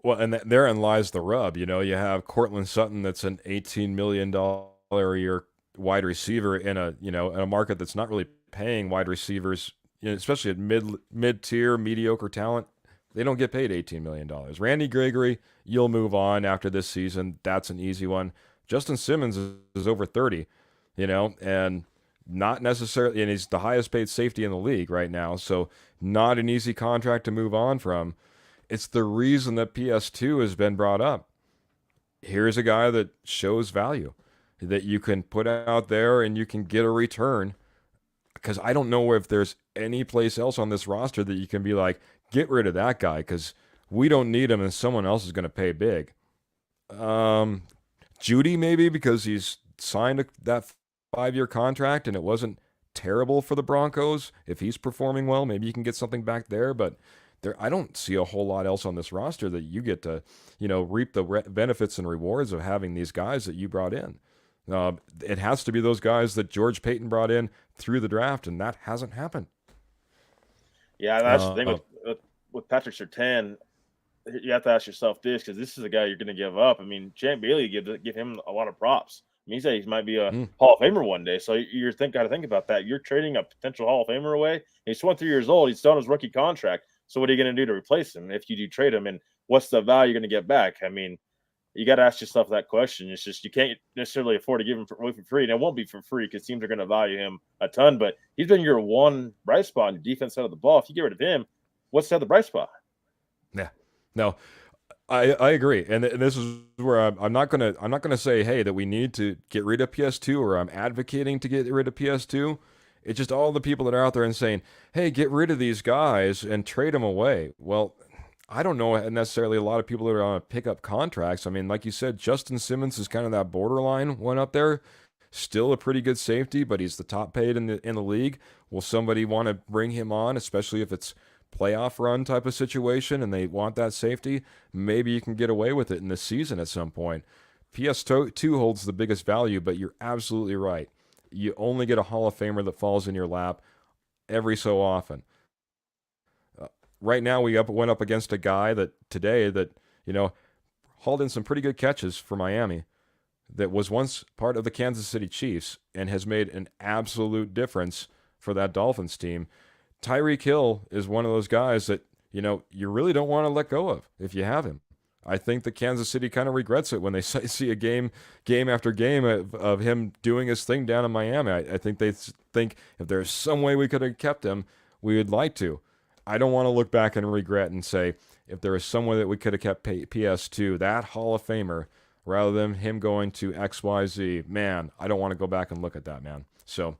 Well, and therein lies the rub. You have Cortland Sutton that's an $18 million a year wide receiver in a market that's not really paying wide receivers, especially at mid-tier, mediocre talent. They don't get paid $18 million. Randy Gregory, you'll move on after this season. That's an easy one. Justin Simmons is over 30. And not necessarily, and he's the highest paid safety in the league right now. So not an easy contract to move on from. It's the reason that PS2 has been brought up. Here's a guy that shows value that you can put out there and you can get a return. Because I don't know if there's any place else on this roster that you can be like, get rid of that guy because we don't need him and someone else is going to pay big. Judy maybe because he's signed that 5-year contract and it wasn't terrible for the Broncos. If he's performing well, maybe you can get something back there. But I don't see a whole lot else on this roster that you get to, reap the benefits and rewards of having these guys that you brought in. It has to be those guys that George Payton brought in through the draft, and that hasn't happened. Yeah, that's the thing with Patrick Surtain. You have to ask yourself this because this is a guy you're going to give up. I mean, Champ Bailey give him a lot of props. I mean, he said he might be a Hall of Famer one day. So you're got to think about that. You're trading a potential Hall of Famer away. He's 23 years old. He's still on his rookie contract. So what are you going to do to replace him if you do trade him? And what's the value you're going to get back? I mean, you got to ask yourself that question. It's just you can't necessarily afford to give him away for free, and it won't be for free because teams are going to value him a ton. But he's been your one bright spot on your defense side of the ball. If you get rid of him, what's the other bright spot? Yeah, no, I agree, and this is where I'm not gonna say, hey, that we need to get rid of PS2, or I'm advocating to get rid of PS2. It's just all the people that are out there and saying, hey, get rid of these guys and trade them away. Well, I don't know necessarily a lot of people that are on pickup contracts. I mean, like you said, Justin Simmons is kind of that borderline one up there. Still a pretty good safety, but he's the top paid in the league. Will somebody want to bring him on, especially if it's playoff run type of situation and they want that safety? Maybe you can get away with it in this season at some point. PS2 holds the biggest value, but you're absolutely right. You only get a Hall of Famer that falls in your lap every so often. Right now, we went up against a guy that today that, hauled in some pretty good catches for Miami, that was once part of the Kansas City Chiefs and has made an absolute difference for that Dolphins team. Tyreek Hill is one of those guys that, you really don't want to let go of if you have him. I think that Kansas City kind of regrets it when they see a game after game of him doing his thing down in Miami. I think they think if there's some way we could have kept him, we would like to. I don't want to look back and regret and say, if there was some way that we could have kept PS2, that Hall of Famer, rather than him going to XYZ, man, I don't want to go back and look at that, man. So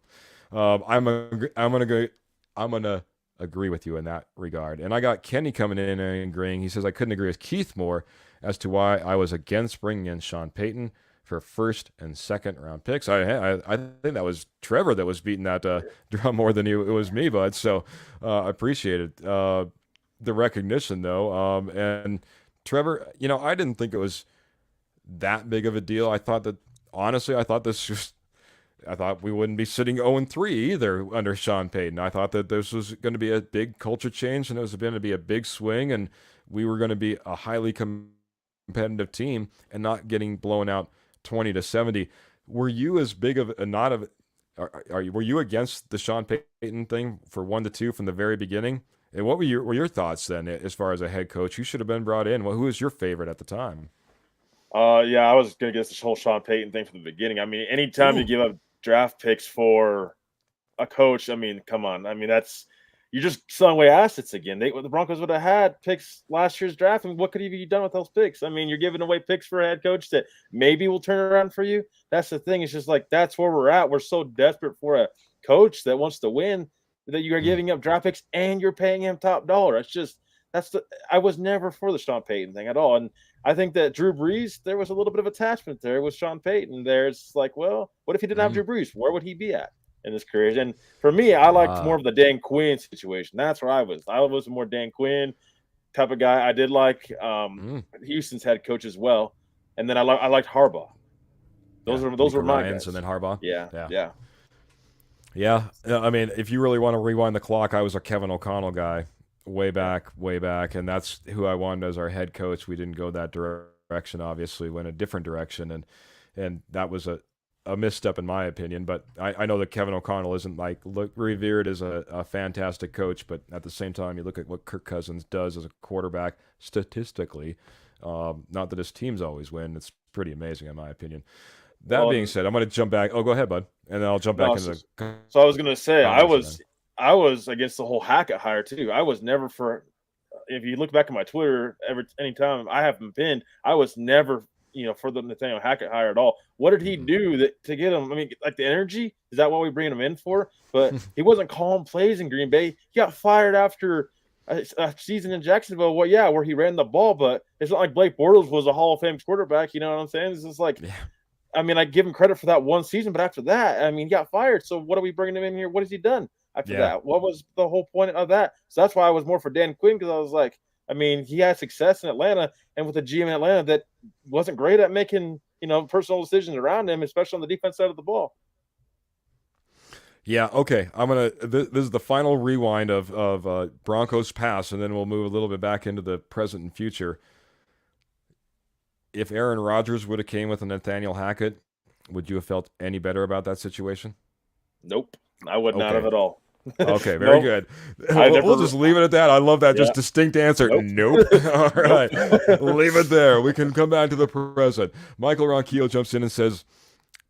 I'm gonna agree with you in that regard. And I got Kenny coming in and agreeing. He says I couldn't agree with Keith more as to why I was against bringing in Sean Payton for first and second round picks. I think that was Trevor that was beating that drum more than it was me, bud. So I appreciate it. The recognition, though. And Trevor, I didn't think it was that big of a deal. I thought that, honestly, I thought we wouldn't be sitting 0-3 either under Sean Payton. I thought that this was going to be a big culture change, and it was going to be a big swing, and we were going to be a highly competitive team and not getting blown out 20-70. Were you as big of a not of were you against the Sean Payton thing for 1-2 from the very beginning? And what were your thoughts then as far as a head coach? Who should have been brought in? Well, who was your favorite at the time? Yeah, I was gonna get this whole Sean Payton thing from the beginning. I mean, anytime you give up draft picks for a coach, I mean, come on. I mean, you're just selling away assets again. The Broncos would have had picks last year's draft, and what could you done with those picks? I mean, you're giving away picks for a head coach that maybe will turn around for you. That's the thing. It's just like that's where we're at. We're so desperate for a coach that wants to win that you are giving up draft picks and you're paying him top dollar. I was never for the Sean Payton thing at all. And I think that Drew Brees, there was a little bit of attachment there with Sean Payton. There's like, well, what if he didn't have Drew Brees? Where would he be at in his career? And for me, I liked more of the Dan Quinn situation. That's where I was. I was more Dan Quinn type of guy. I did like Houston's head coach as well. And then I liked Harbaugh. Those were my guys. And then Harbaugh. Yeah. I mean, if you really want to rewind the clock, I was a Kevin O'Connell guy way back, and that's who I wanted as our head coach. We didn't go that direction, obviously, went a different direction, and that was a misstep in my opinion. But I know that Kevin O'Connell isn't revered as a fantastic coach, but at the same time, you look at what Kirk Cousins does as a quarterback statistically. Not that his teams always win; it's pretty amazing in my opinion. That being said, I'm going to jump back. Oh, go ahead, bud, and then I'll jump back into the. So I was going to say I was against the whole Hackett hire too. I was never for. If you look back at my Twitter, anytime I have been pinned, I was never for the Nathaniel Hackett hire at all. What did he do to get him? I mean, like the energy, is that what we bring him in for? But he wasn't calling plays in Green Bay. He got fired after a season in Jacksonville. Well, yeah, where he ran the ball, but it's not like Blake Bortles was a Hall of Fame quarterback. You know what I'm saying? It's just like. Yeah. I mean, I give him credit for that one season, but after that, I mean, he got fired. So what are we bringing him in here? What has he done after that? What was the whole point of that? So that's why I was more for Dan Quinn, because I was like, I mean, he had success in Atlanta and with a GM in Atlanta that wasn't great at making, personal decisions around him, especially on the defense side of the ball. Yeah, okay. This is the final rewind of Broncos past, and then we'll move a little bit back into the present and future. If Aaron Rodgers would have came with a Nathaniel Hackett, would you have felt any better about that situation? Nope, I would not have at all. Okay, very Nope. good. I We'll never. just leave it at that. I love that Yeah. just distinct answer. Nope. Nope. All Nope. right. Leave it there. We can come back to the present. Michael Ronquillo jumps in and says,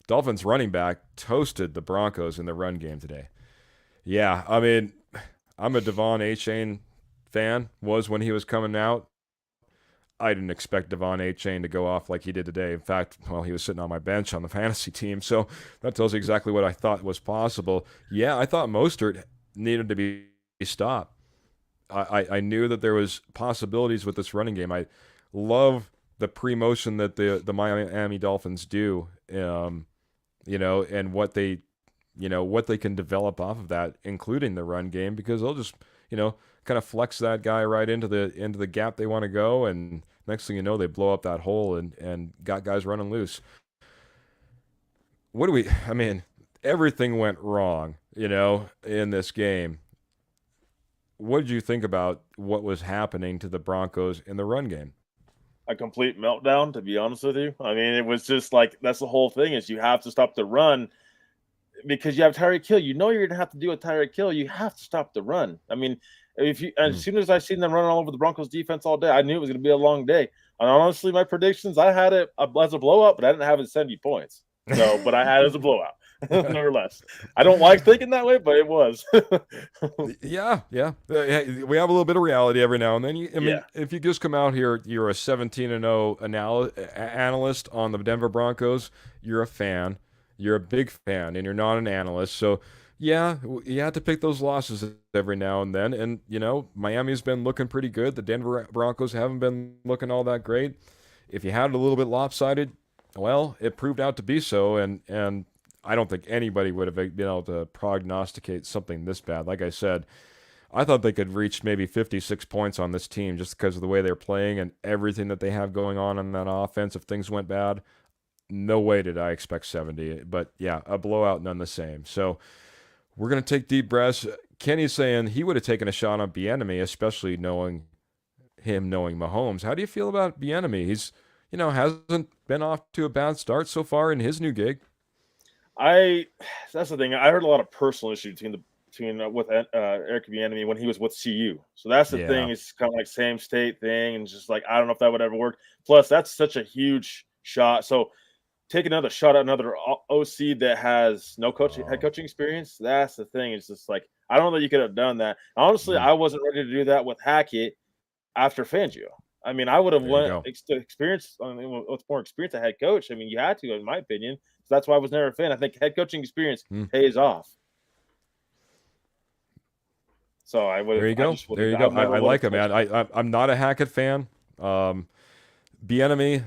Dolphins running back toasted the Broncos in the run game today. Yeah, I mean, I'm a Devon A-Chain fan, was when he was coming out. I didn't expect Devon A-Chain to go off like he did today. In fact, well, he was sitting on my bench on the fantasy team, so that tells you exactly what I thought was possible. Yeah, I thought Mostert needed to be stopped. I knew that there was possibilities with this running game. I love the pre-motion that the Miami Dolphins do, and what they can develop off of that, including the run game, because they'll just, kind of flex that guy right into the gap they want to go, and next thing you know, they blow up that hole and got guys running loose. I mean, everything went wrong, in this game. What did you think about what was happening to the Broncos in the run game? A complete meltdown, to be honest with you. I mean, it was just like that's the whole thing is you have to stop the run because you have Tyreek Hill. You know you're gonna have to deal with Tyreek Hill. You have to stop the run. I mean, as soon as I seen them running all over the Broncos defense all day, I knew it was gonna be a long day. And honestly, my predictions, I had it as a blowout, but I didn't have it 70 points. So, but I had it as a blowout, nevertheless. I don't like thinking that way, but it was. Yeah. We have a little bit of reality every now and then. Yeah. If you just come out here, you're a 17-0 analyst on the Denver Broncos. You're a fan. You're a big fan, and you're not an analyst. So, yeah, you have to pick those losses every now and then. And, Miami's been looking pretty good. The Denver Broncos haven't been looking all that great. If you had it a little bit lopsided, well, it proved out to be so. And I don't think anybody would have been able to prognosticate something this bad. Like I said, I thought they could reach maybe 56 points on this team just because of the way they're playing and everything that they have going on that offense. If things went bad, no way did I expect 70. But yeah, a blowout none the same. So we're going to take deep breaths. Kenny's saying he would have taken a shot on Bieniemy, especially knowing Mahomes. How do you feel about Bieniemy? He's, hasn't been off to a bad start so far in his new gig. That's the thing. I heard a lot of personal issues with Eric Bieniemy when he was with CU. So that's the thing. It's kind of like same state thing, and just like I don't know if that would ever work. Plus, that's such a huge shot. So take another shot at another OC that has no head coaching experience. That's the thing. It's just like I don't know that you could have done that. Honestly, I wasn't ready to do that with Hackett after Fangio. I mean, I would have went experience with more experience at head coach. I mean, you had to, in my opinion. So that's why I was never a fan. I think head coaching experience pays off. So I would. There you go. There you go. I like him, man. I'm not a Hackett fan. Bieniemy,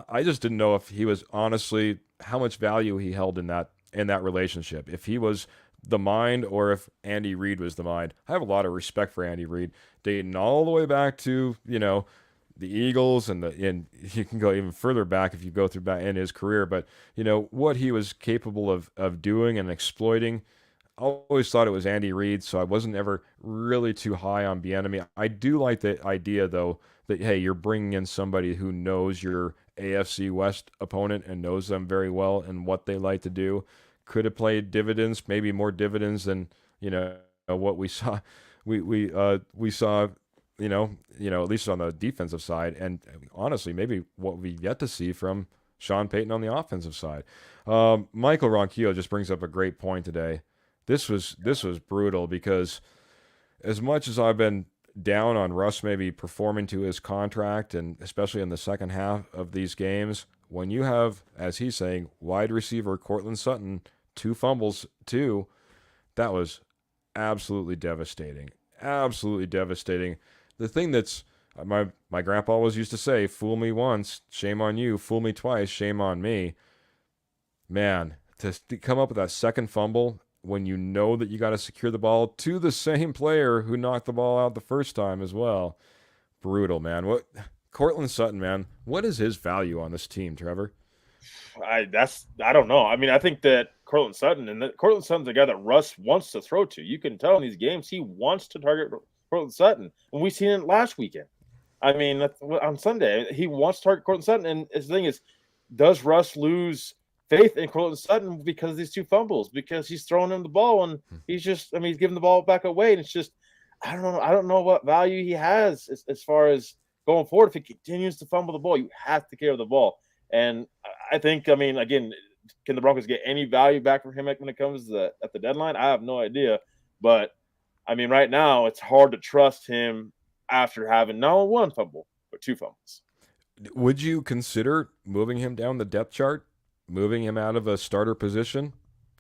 I just didn't know if he was honestly how much value he held in that relationship. If he was the mind or if Andy Reid was the mind. I have a lot of respect for Andy Reid, dating all the way back to the Eagles and you can go even further back if you go through back in his career. But what he was capable of doing and exploiting. I always thought it was Andy Reid, so I wasn't ever really too high on Bieniemy. I do like the idea though that hey, you're bringing in somebody who knows your AFC West opponent and knows them very well and what they like to do. Could have played dividends, maybe more dividends than what we saw. We saw, at least on the defensive side, and honestly, maybe what we've yet to see from Sean Payton on the offensive side. Michael Ronquillo just brings up a great point today. This was brutal because as much as I've been down on Russ maybe performing to his contract, and especially in the second half of these games, when you have, as he's saying, wide receiver Courtland Sutton, 2 fumbles too, that was absolutely devastating. Absolutely devastating. The thing that's my grandpa always used to say, fool me once, shame on you. Fool me twice, shame on me. Man, to come up with that second fumble when you know that you got to secure the ball to the same player who knocked the ball out the first time as well. Brutal, man. Courtland Sutton, man, what is his value on this team, Trevor? I don't know. I mean, I think that Courtland Sutton's a guy that Russ wants to throw to. You can tell in these games he wants to target Courtland Sutton, and we've seen it last weekend. I mean, on Sunday he wants to target Courtland Sutton, and his thing is, does Russ lose faith in Cortland Sutton because of these 2 fumbles, because he's throwing him the ball and he's just, I mean, he's giving the ball back away. And it's just, I don't know. I don't know what value he has as far as going forward. If he continues to fumble the ball, you have to carry the ball. And I think, I mean, again, can the Broncos get any value back from him when it comes to at the deadline? I have no idea. But I mean, right now it's hard to trust him after having not only 1 fumble, but 2 fumbles. Would you consider moving him down the depth chart, moving him out of a starter position,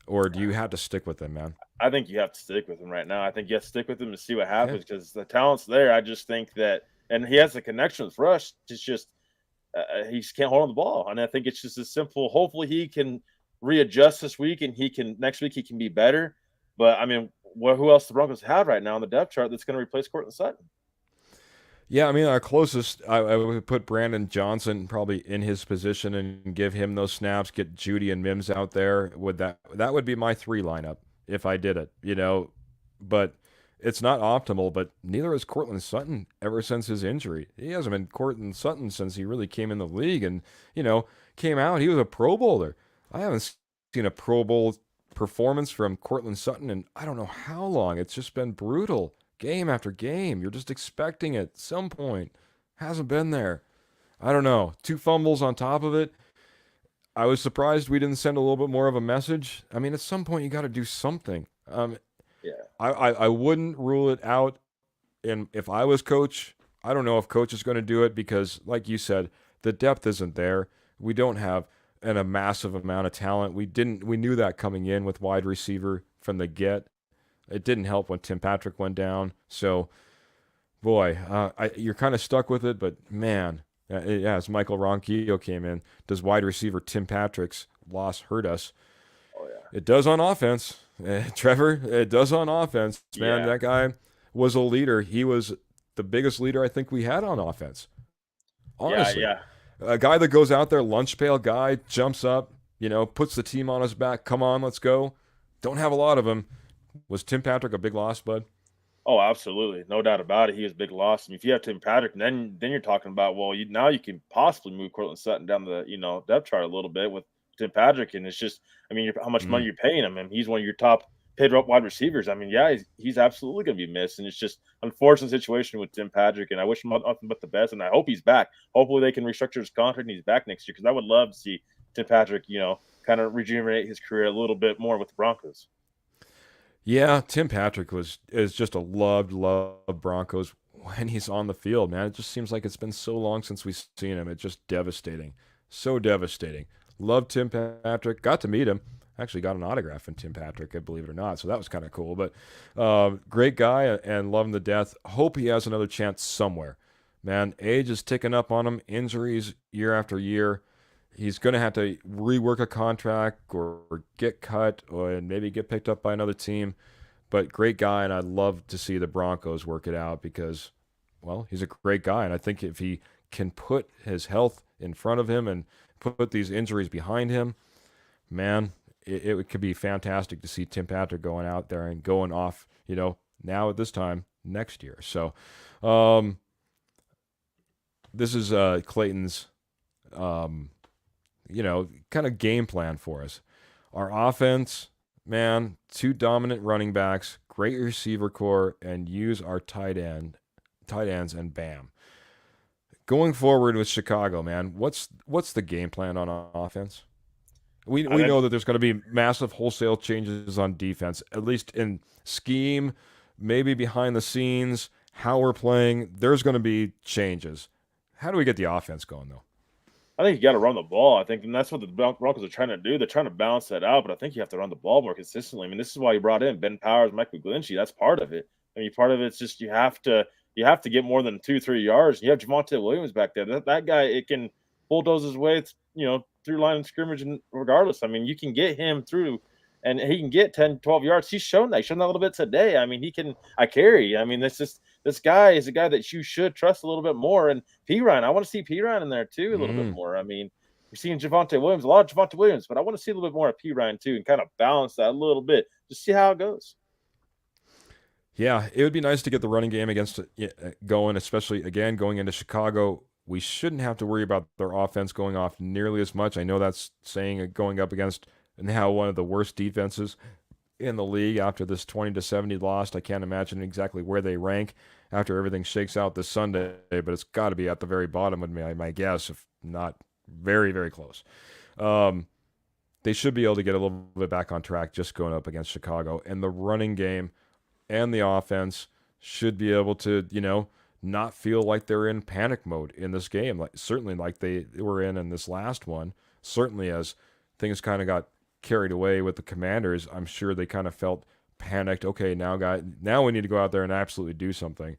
or do you have to stick with him, man? I think you have to stick with him right now. I think you have to stick with him and see what Okay. happens because the talent's there. I just think that, and he has the connection with Rush. It's just he just can't hold on the ball, and I think it's just as simple. Hopefully, he can readjust this week, and next week he can be better. But I mean, who else the Broncos have right now on the depth chart that's going to replace Cortland Sutton? Yeah, I mean, our closest, I would put Brandon Johnson probably in his position and give him those snaps, get Judy and Mims out there. That would be my 3 lineup if I did it, But it's not optimal, but neither has Cortland Sutton ever since his injury. He hasn't been Cortland Sutton since he really came in the league and, came out. He was a Pro Bowler. I haven't seen a Pro Bowl performance from Cortland Sutton in I don't know how long. It's just been brutal. Game after game. You're just expecting it at some point. Hasn't been there. I don't know. 2 fumbles on top of it. I was surprised we didn't send a little bit more of a message. I mean, at some point, you got to do something. Yeah. I wouldn't rule it out. And if I was coach, I don't know if coach is going to do it because, like you said, the depth isn't there. We don't have a massive amount of talent. We knew that coming in with wide receiver from the get. It didn't help when Tim Patrick went down. So, boy, you're kind of stuck with it. But, man, as Michael Ronquillo came in, does wide receiver Tim Patrick's loss hurt us? Oh, yeah. It does on offense. Trevor, it does on offense. Man, Yeah. that guy was a leader. He was the biggest leader I think we had on offense. Honestly. Yeah. A guy that goes out there, lunch pail guy, jumps up, puts the team on his back. Come on, let's go. Don't have a lot of them. Was Tim Patrick a big loss, bud? Oh, absolutely, no doubt about it. He was a big loss. I mean, if you have Tim Patrick, then you're talking about, well, now you can possibly move Cortland Sutton down the depth chart a little bit with Tim Patrick, and it's just, I mean, how much money you're paying him, and he's one of your top paid up wide receivers. I mean, yeah, he's absolutely going to be missed, and it's just unfortunate situation with Tim Patrick, and I wish him nothing but the best, and I hope he's back. Hopefully, they can restructure his contract and he's back next year because I would love to see Tim Patrick, kind of rejuvenate his career a little bit more with the Broncos. Yeah, Tim Patrick is just a loved Broncos when he's on the field, man. It just seems like it's been so long since we've seen him. It's just devastating. So devastating. Loved Tim Patrick. Got to meet him. Actually got an autograph from Tim Patrick, believe it or not. So that was kind of cool. But great guy and love him to death. Hope he has another chance somewhere. Man, age is ticking up on him. Injuries year after year. He's going to have to rework a contract or get cut or maybe get picked up by another team. But great guy, and I'd love to see the Broncos work it out because, well, he's a great guy. And I think if he can put his health in front of him and put these injuries behind him, man, it could be fantastic to see Tim Patrick going out there and going off, now at this time next year. So this is Clayton's kind of game plan for us. Our offense, man, 2 dominant running backs, great receiver core, and use our tight ends, and bam. Going forward with Chicago, man, what's the game plan on offense? We know that there's going to be massive wholesale changes on defense, at least in scheme, maybe behind the scenes, how we're playing. There's going to be changes. How do we get the offense going, though? I think you got to run the ball. I think, and that's what the Broncos are trying to do. They're trying to balance that out, but I think you have to run the ball more consistently. I mean, this is why you brought in Ben Powers, Mike McGlinchey. That's part of it. I mean, part of it's just you have to get more than 2-3 yards. You have Javonte Williams back there. That guy, it can bulldoze his way, through line of scrimmage, and regardless. I mean, you can get him through, and he can get 10, 12 yards. He's shown that. He's shown that a little bit today. I mean, he can. I carry. I mean, this guy is a guy that you should trust a little bit more. And Perine, I want to see Perine in there too a little bit more. I mean, we're seeing Javonte Williams, a lot of Javonte Williams, but I want to see a little bit more of Perine too, and kind of balance that a little bit. Just see how it goes. Yeah, it would be nice to get the running game going, especially again going into Chicago. we shouldn't have to worry about their offense going off nearly as much. I know that's saying going up against now one of the worst defenses in the league after this 20-70 loss. I can't imagine exactly where they rank after everything shakes out this Sunday, but it's got to be at the very bottom of my guess, if not very, very close. They should be able to get a little bit back on track just going up against Chicago. And the running game and the offense should be able to, not feel like they're in panic mode in this game. Certainly like they were in this last one. Certainly as things kind of got carried away with the Commanders, I'm sure they kind of felt panicked. Okay, now we need to go out there and absolutely do something.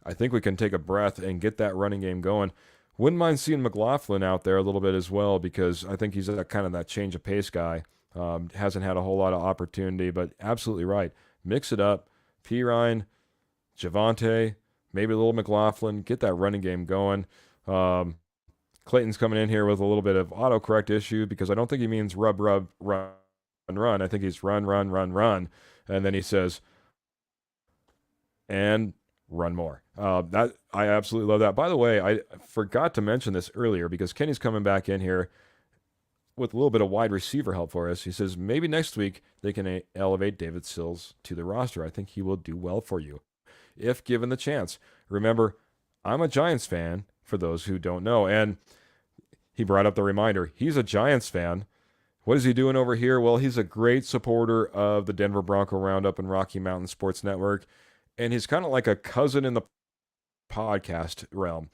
I think we can take a breath and get that running game going. Wouldn't mind seeing McLaughlin out there a little bit as well, because I think he's kind of that change of pace guy. Hasn't had a whole lot of opportunity, but absolutely right. Mix it up. Pirine, Javonte, maybe a little McLaughlin. Get that running game going. Clayton's coming in here with a little bit of autocorrect issue because I don't think he means rub, run, run. I think he's run. And then he says, and run more. That I absolutely love that. By the way, I forgot to mention this earlier because Kenny's coming back in here with a little bit of wide receiver help for us. He says maybe next week they can elevate David Sills to the roster. I think he will do well for you if given the chance. Remember, I'm a Giants fan for those who don't know. And he brought up the reminder. He's a Giants fan. What is he doing over here? Well, he's a great supporter of the Denver Bronco Roundup and Rocky Mountain Sports Network. And he's kind of like a cousin in the podcast realm.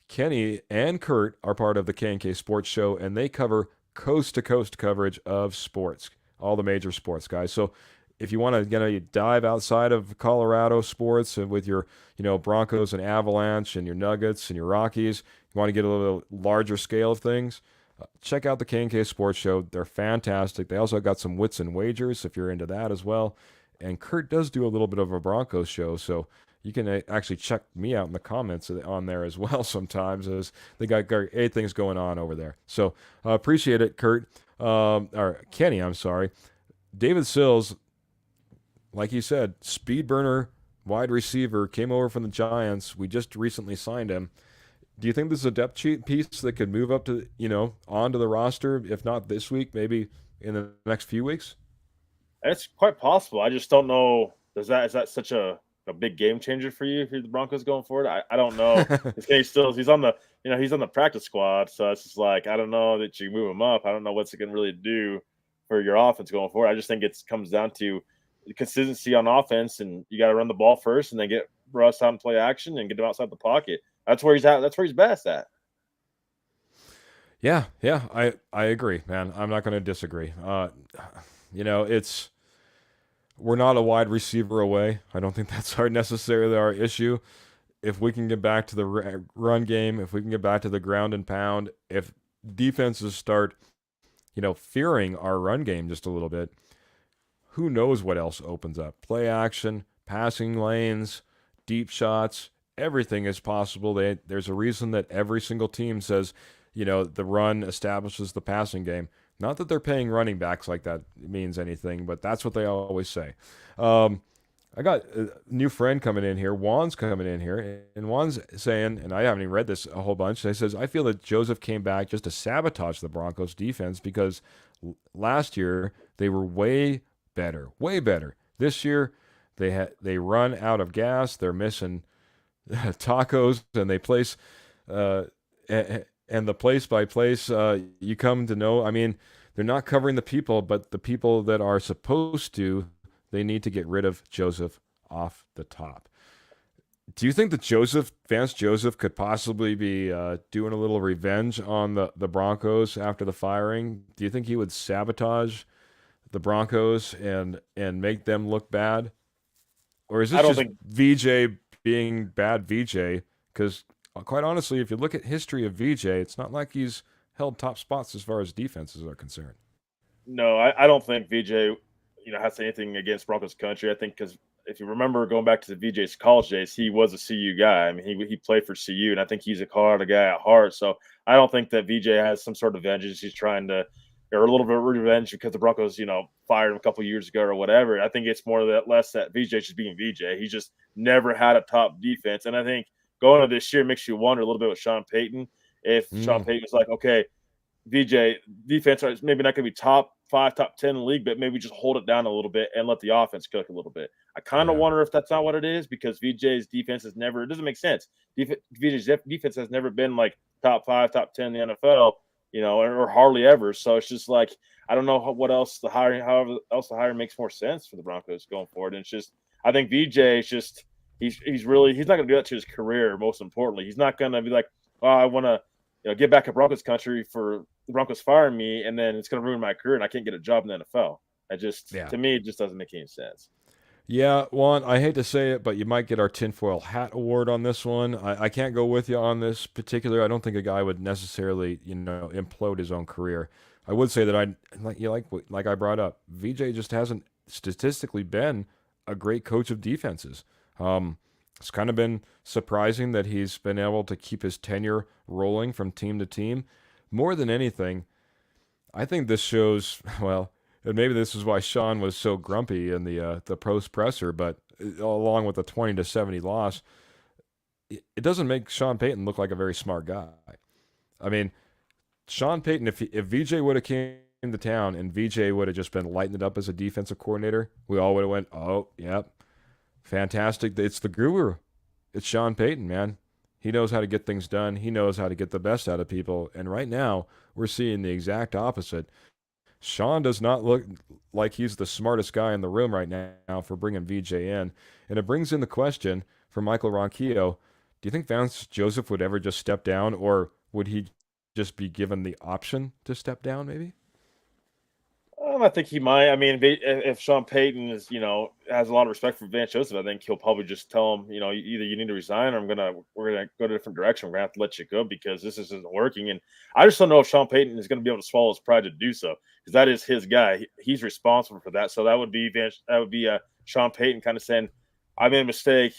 Kenny and Kurt are part of the K&K Sports Show, and they cover coast-to-coast coverage of sports, all the major sports, guys. So if you want to dive outside of Colorado sports and with your Broncos and Avalanche and your Nuggets and your Rockies, you want to get a little larger scale of things, check out the K&K Sports Show. They're fantastic. They also got some wits and wagers if you're into that as well. And Kurt does do a little bit of a Broncos show, so you can actually check me out in the comments on there as well sometimes, as they got great things going on over there. So appreciate it, Kurt. Or Kenny, I'm sorry. David Sills, like you said, speed burner, wide receiver, came over from the Giants. We just recently signed him. Do you think this is a depth piece that could move up to, onto the roster, if not this week, maybe in the next few weeks? It's quite possible. I just don't know. Is that such a big game changer for you if you're the Broncos going forward? I don't know. He's on the practice squad, so it's just like I don't know that you move him up. I don't know what's it going to really do for your offense going forward. I just think it comes down to consistency on offense, and you got to run the ball first, and then get Russ out and play action and get him outside the pocket. That's where he's at. That's where he's best at. Yeah, I agree, man. I'm not going to disagree. We're not a wide receiver away. I don't think that's necessarily our issue. If we can get back to the run game, if we can get back to the ground and pound, if defenses start, fearing our run game just a little bit, who knows what else opens up? Play action, passing lanes, deep shots, everything is possible. There's a reason that every single team says, the run establishes the passing game. Not that they're paying running backs like that means anything, but that's what they always say. I got a new friend coming in here. Juan's coming in here, and Juan's saying, and I haven't even read this a whole bunch, he says, I feel that Joseph came back just to sabotage the Broncos defense because last year they were way better. This year they run out of gas. They're missing tacos, and they place and the place by place you come to know. I mean, they're not covering the people, but the people that are supposed to, they need to get rid of Joseph off the top. Do you think that Vance Joseph could possibly be doing a little revenge on the Broncos after the firing? Do you think he would sabotage the Broncos and make them look bad? Or is this just VJ being bad VJ? Because quite honestly, if you look at history of VJ, it's not like he's held top spots as far as defenses are concerned. No, I don't think VJ, has anything against Broncos country. I think because if you remember going back to the VJ's college days, he was a CU guy. I mean, he played for CU, and I think he's a Colorado guy at heart. So I don't think that VJ has some sort of vengeance. He's trying to, or a little bit of revenge because the Broncos, fired him a couple years ago or whatever. I think it's more that less that VJ just being VJ. He just never had a top defense, and I think going to this year makes you wonder a little bit with Sean Payton if Sean Mm, Payton was like, okay, VJ, defense is maybe not going to be top 5, top 10 in the league, but maybe just hold it down a little bit and let the offense cook a little bit. I kind of yeah. wonder if that's not what it is because VJ's defense has never, it doesn't make sense. VJ's defense has never been like top 5, top 10 in the NFL, or hardly ever. So it's just like, I don't know what else however else the hire makes more sense for the Broncos going forward. And it's just, I think VJ is just, he's not going to do that to his career. Most importantly, he's not going to be like, oh, I want to, get back at Broncos country for the Broncos firing me, and then it's going to ruin my career, and I can't get a job in the NFL. Yeah. To me, it just doesn't make any sense. Yeah, Juan, I hate to say it, but you might get our tinfoil hat award on this one. I can't go with you on this particular. I don't think a guy would necessarily, implode his own career. I would say that like I brought up, VJ just hasn't statistically been a great coach of defenses. It's kind of been surprising that he's been able to keep his tenure rolling from team to team. More than anything, I think this shows, well, and maybe this is why Sean was so grumpy in the post presser, but along with the 20-70 loss, it doesn't make Sean Payton look like a very smart guy. I mean, Sean Payton, if VJ would have came to town and VJ would have just been lighting it up as a defensive coordinator, we all would have went, oh, yep, fantastic. It's the guru. It's Sean Payton, man. He knows how to get things done. He knows how to get the best out of people. And right now, we're seeing the exact opposite. Sean does not look like he's the smartest guy in the room right now for bringing VJ in. And it brings in the question for Michael Ronquillo, do you think Vance Joseph would ever just step down, or would he just be given the option to step down maybe? I think he might. I mean, if Sean Payton has a lot of respect for Vance Joseph, I think he'll probably just tell him, either you need to resign or we're gonna go to a different direction. We're gonna have to let you go because this isn't working. And I just don't know if Sean Payton is gonna be able to swallow his pride to do so because that is his guy. He's responsible for that. So that would be Sean Payton kind of saying, I made a mistake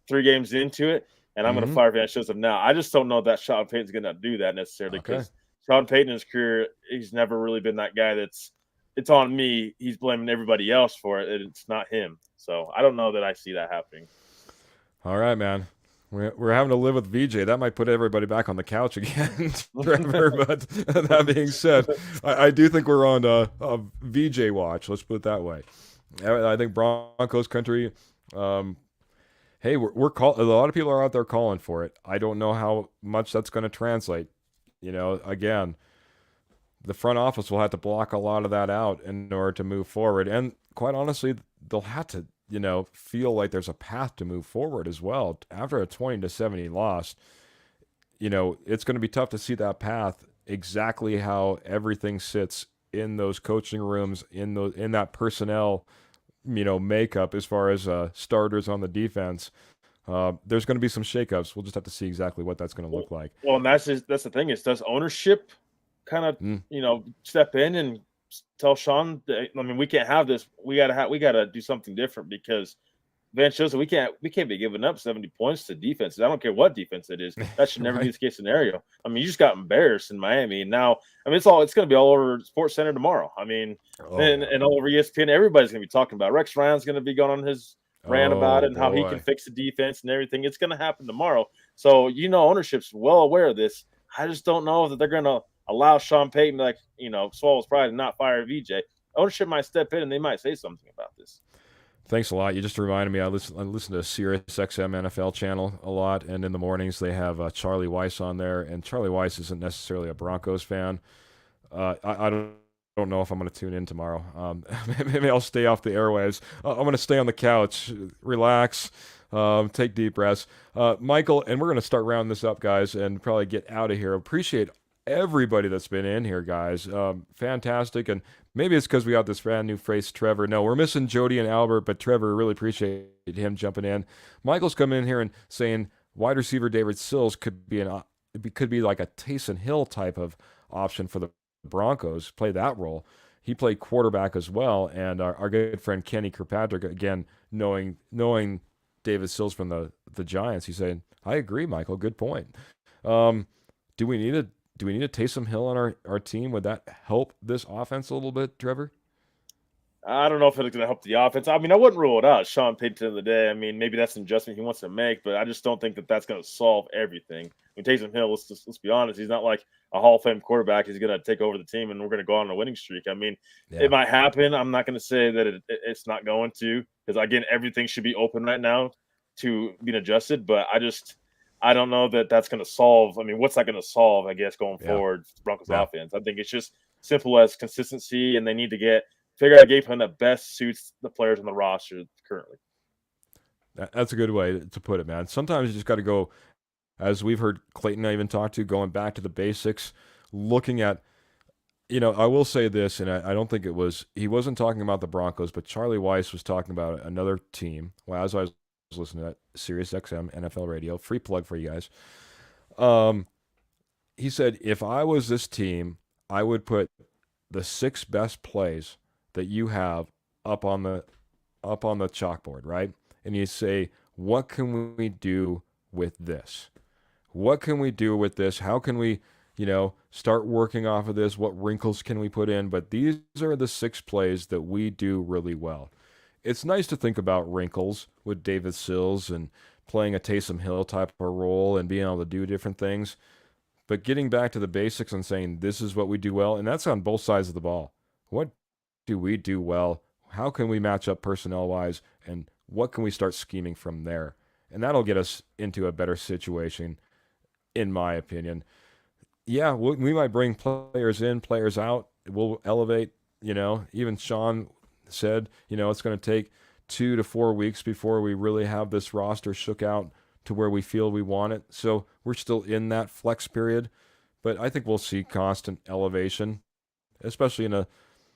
3 games into it, and I'm gonna Mm-hmm. fire Vance Joseph now. I just don't know that Sean Payton's gonna do that necessarily Okay. because Sean Payton in his career, he's never really been that guy it's on me. He's blaming everybody else for it, and it's not him. So I don't know that I see that happening. All right, man. We're having to live with VJ. That might put everybody back on the couch again, Trevor. But that being said, I do think we're on a VJ watch. Let's put it that way. I think Broncos country. Hey, we're call. A lot of people are out there calling for it. I don't know how much that's going to translate. Again, the front office will have to block a lot of that out in order to move forward. And quite honestly, they'll have to, feel like there's a path to move forward as well. After a 20-70 loss, it's going to be tough to see that path exactly how everything sits in those coaching rooms, in that personnel, makeup as far as starters on the defense. There's going to be some shakeups. We'll just have to see exactly what that's going to look like. Well, and that's the thing is, does ownership kind of Mm. step in and tell Sean that, I mean, we can't have this. We gotta do something different because Vance Joseph, we can't be giving up 70 points to defenses. I don't care what defense it is. That should never be Right. the case scenario. I mean, you just got embarrassed in Miami, and now I mean it's gonna be all over Sports Center tomorrow. I mean, Oh, and, yeah. and all over ESPN, everybody's gonna be talking about it. Rex Ryan's gonna be going on his rant about Oh, it and how he can boy. fix the defense and everything. It's gonna happen tomorrow. So ownership's well aware of this. I just don't know that they're gonna allow Sean Payton to swallow his pride and not fire VJ. Ownership might step in and they might say something about this. Thanks a lot. You just reminded me. I listen to Sirius XM NFL channel a lot, and in the mornings they have Charlie Weiss on there. And Charlie Weiss isn't necessarily a Broncos fan. I don't know if I'm going to tune in tomorrow. Maybe I'll stay off the airwaves. I'm going to stay on the couch, relax, take deep breaths. Michael, and we're going to start rounding this up, guys, and probably get out of here. Appreciate everybody that's been in here, guys. Fantastic. And maybe it's because we got this brand new face, Trevor. No, we're missing Jody and Albert, but Trevor, really appreciate him jumping in. Michael's coming in here and saying wide receiver David Sills could be like a Taysom Hill type of option for the Broncos, play that role. He played quarterback as well, and our good friend Kenny Kirkpatrick, again, knowing David Sills from the Giants, he's saying, I agree, Michael, good point. Do we need a Taysom Hill on our team? Would that help this offense a little bit, Trevor? I don't know if it's going to help the offense. I mean, I wouldn't rule it out. Sean Payton, at the end of the day, I mean, maybe that's an adjustment he wants to make, but I just don't think that that's going to solve everything. I mean, Taysom Hill, let's be honest, he's not like a Hall of Fame quarterback. He's going to take over the team and we're going to go on a winning streak. I mean, Yeah. it might happen. I'm not going to say that it's not going to, because again, everything should be open right now to being adjusted. But I don't know that that's going to solve. I mean, what's that going to solve? I guess going forward, for the Broncos offense. I think it's just simple as consistency, and they need to figure out a game plan that best suits the players on the roster currently. That's a good way to put it, man. Sometimes you just got to go, as we've heard Clayton and I even talk to, going back to the basics, looking at, I will say this, and I don't think he wasn't talking about the Broncos, but Charlie Weiss was talking about another team. Well, as I was listening to that, Sirius XM, NFL Radio, free plug for you guys. He said, if I was this team, I would put the 6 best plays that you have up on the chalkboard, right? And you say, what can we do with this? What can we do with this? How can we, start working off of this? What wrinkles can we put in? But these are the 6 plays that we do really well. It's nice to think about wrinkles with David Sills and playing a Taysom Hill type of role and being able to do different things. But getting back to the basics and saying this is what we do well, and that's on both sides of the ball. What do we do well? How can we match up personnel-wise? And what can we start scheming from there? And that'll get us into a better situation, in my opinion. Yeah, we might bring players in, players out. We'll elevate, even Sean said, it's going to take 2 to 4 weeks before we really have this roster shook out to where we feel we want it. So we're still in that flex period, but I think we'll see constant elevation, especially in a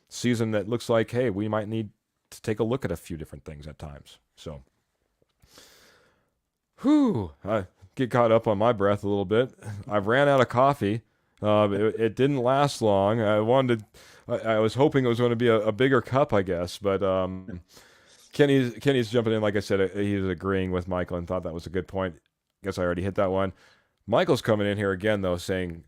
season that looks like, hey, we might need to take a look at a few different things at times. So, I get caught up on my breath a little bit. I ran out of coffee. It didn't last long. I was hoping it was going to be a bigger cup, I guess, but Kenny's jumping in. Like I said, he was agreeing with Michael and thought that was a good point. Guess I already hit that one. Michael's coming in here again, though, saying,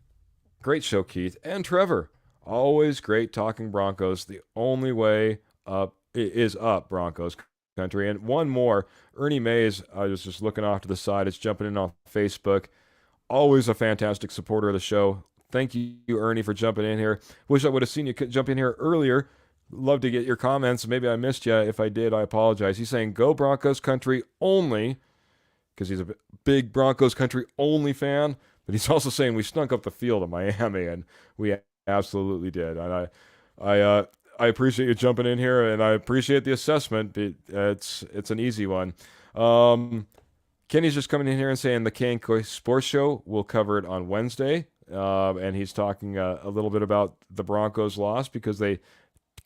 great show, Keith and Trevor. Always great talking Broncos. The only way up is up, Broncos country. And one more, Ernie Mays, I was just looking off to the side. It's jumping in on Facebook. Always a fantastic supporter of the show. Thank you, Ernie, for jumping in here. Wish I would have seen you jump in here earlier. Love to get your comments. Maybe I missed you. If I did, I apologize. He's saying, go Broncos country only, because he's a big Broncos country only fan. But he's also saying we stunk up the field at Miami, and we absolutely did. And I appreciate you jumping in here, and I appreciate the assessment. It's an easy one. Kenny's just coming in here and saying the K&K Sports Show, we'll cover it on Wednesday. And he's talking a little bit about the Broncos loss because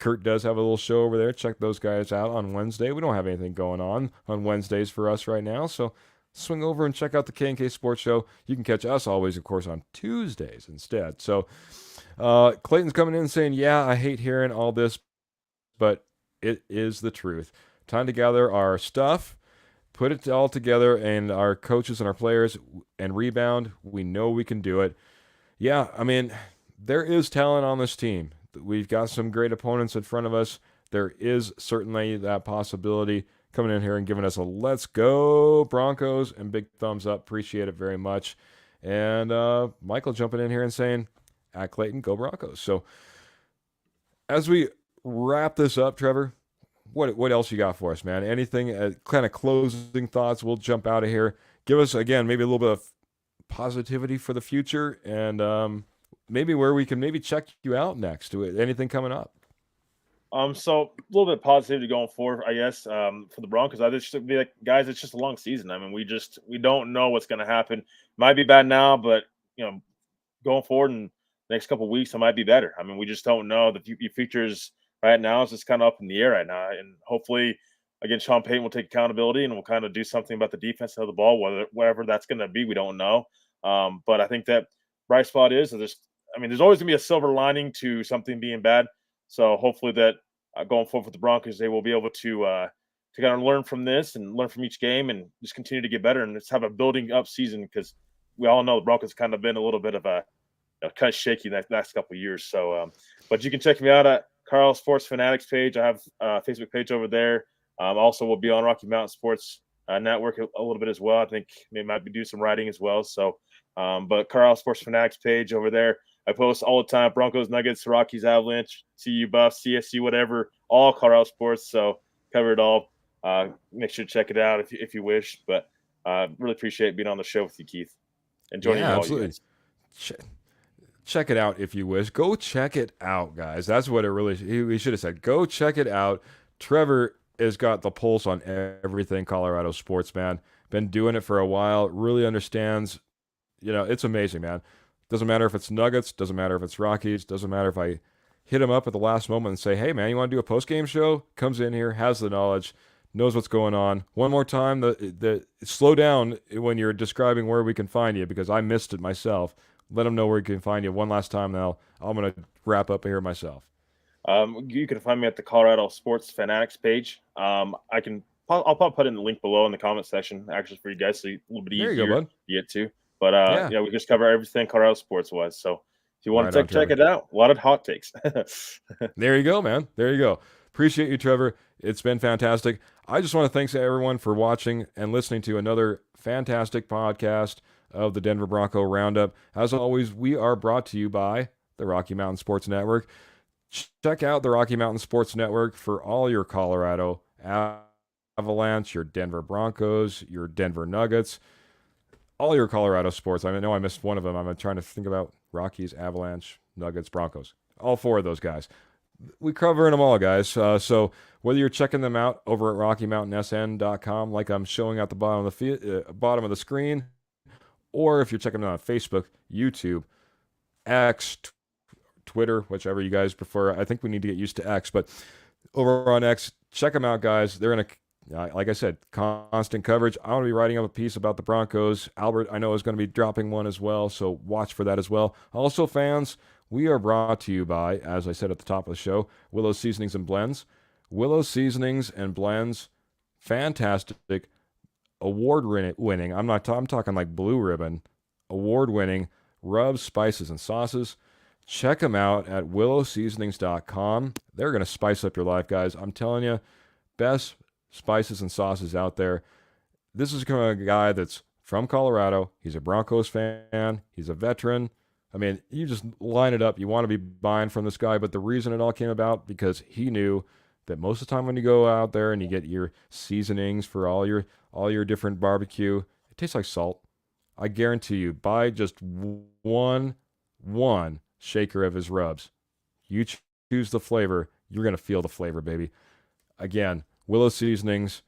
Kurt does have a little show over there. Check those guys out on Wednesday. We don't have anything going on Wednesdays for us right now, so swing over and check out the K&K Sports Show. You can catch us always, of course, on Tuesdays instead. So Clayton's coming in saying, yeah, I hate hearing all this, but it is the truth. Time to gather our stuff, put it all together, and our coaches and our players and rebound. We know we can do it. Yeah, I mean, there is talent on this team. We've got some great opponents in front of us. There is certainly that possibility coming in here and giving us a let's go Broncos and big thumbs up. Appreciate it very much. And Michael jumping in here and saying, at Clayton, go Broncos. So as we wrap this up, Trevor, what else you got for us, man? Anything, kind of closing thoughts? We'll jump out of here. Give us, again, maybe a little bit of positivity for the future, and maybe where we can maybe check you out next. Anything coming up? So a little bit of positivity going forward, I guess, for the Broncos. I just be like, guys, it's just a long season. I mean, we don't know what's going to happen. Might be bad now, but going forward in the next couple of weeks, it might be better. I mean, we just don't know. The futures right now is just kind of up in the air right now, and hopefully, again, Sean Payton will take accountability and will kind of do something about the defense of the ball, whatever that's going to be. We don't know, but I think that bright spot is there's always going to be a silver lining to something being bad. So hopefully that going forward with the Broncos, they will be able to kind of learn from this and learn from each game and just continue to get better and just have a building up season, because we all know the Broncos kind of been a little bit of a kind of shaky that last couple of years. So, but you can check me out at Carl Sports Fanatics page. I have a Facebook page over there. Also, we'll be on Rocky Mountain Sports Network a little bit as well. I think they might be doing some writing as well. So, but Carl Sports Fanatics page over there. I post all the time: Broncos, Nuggets, Rockies, Avalanche, CU Buffs, CSU, whatever. All Carl Sports. So cover it all. Make sure to check it out if you wish. But really appreciate being on the show with you, Keith. And joining all you guys. Check it out if you wish. Go check it out, guys. That's what it really. We should have said. Go check it out. Trevor has got the pulse on everything Colorado sports, man. Been doing it for a while. Really understands. It's amazing, man. Doesn't matter if it's Nuggets. Doesn't matter if it's Rockies. Doesn't matter if I hit him up at the last moment and say, hey, man, you want to do a post-game show? Comes in here, has the knowledge, knows what's going on. One more time, slow down when you're describing where we can find you, because I missed it myself. Let them know where you can find you one last time. Now I'm going to wrap up here myself. You can find me at the Colorado Sports Fanatics page. I'll put in the link below in the comment section, actually, for you guys, so a little bit easier to get to. But we just cover everything Colorado sports wise. So if you want to check it out, a lot of hot takes. There you go, man. There you go. Appreciate you, Trevor. It's been fantastic. I just want to thank everyone for watching and listening to another fantastic podcast of the Denver Bronco Roundup. As always, we are brought to you by the Rocky Mountain Sports Network. Check out the Rocky Mountain Sports Network for all your Colorado Avalanche, your Denver Broncos, your Denver Nuggets, all your Colorado sports. I know I missed one of them. I'm trying to think about Rockies, Avalanche, Nuggets, Broncos. All four of those guys. We covering them all, guys. So whether you're checking them out over at RockyMountainSN.com, like I'm showing at the bottom of the screen, or if you're checking them out on Facebook, YouTube, X, Twitter, whichever you guys prefer. I think we need to get used to X, but over on X, check them out, guys. They're in like I said, constant coverage. I'm going to be writing up a piece about the Broncos. Albert, I know, is going to be dropping one as well, so watch for that as well. Also, fans, we are brought to you by, as I said at the top of the show, Willow Seasonings and Blends. Willow Seasonings and Blends, fantastic, award-winning. I'm talking like Blue Ribbon, award-winning rubs, spices, and sauces. Check them out at willowseasonings.com. They're going to spice up your life, guys. I'm telling you, best spices and sauces out there. This is kind of a guy that's from Colorado. He's a Broncos fan. He's a veteran. I mean, you just line it up. You want to be buying from this guy, but the reason it all came about, because he knew that most of the time when you go out there and you get your seasonings for all your different barbecue, it tastes like salt. I guarantee you, buy just one shaker of his rubs. You choose the flavor. You're going to feel the flavor, baby. Again, Willow Seasonings.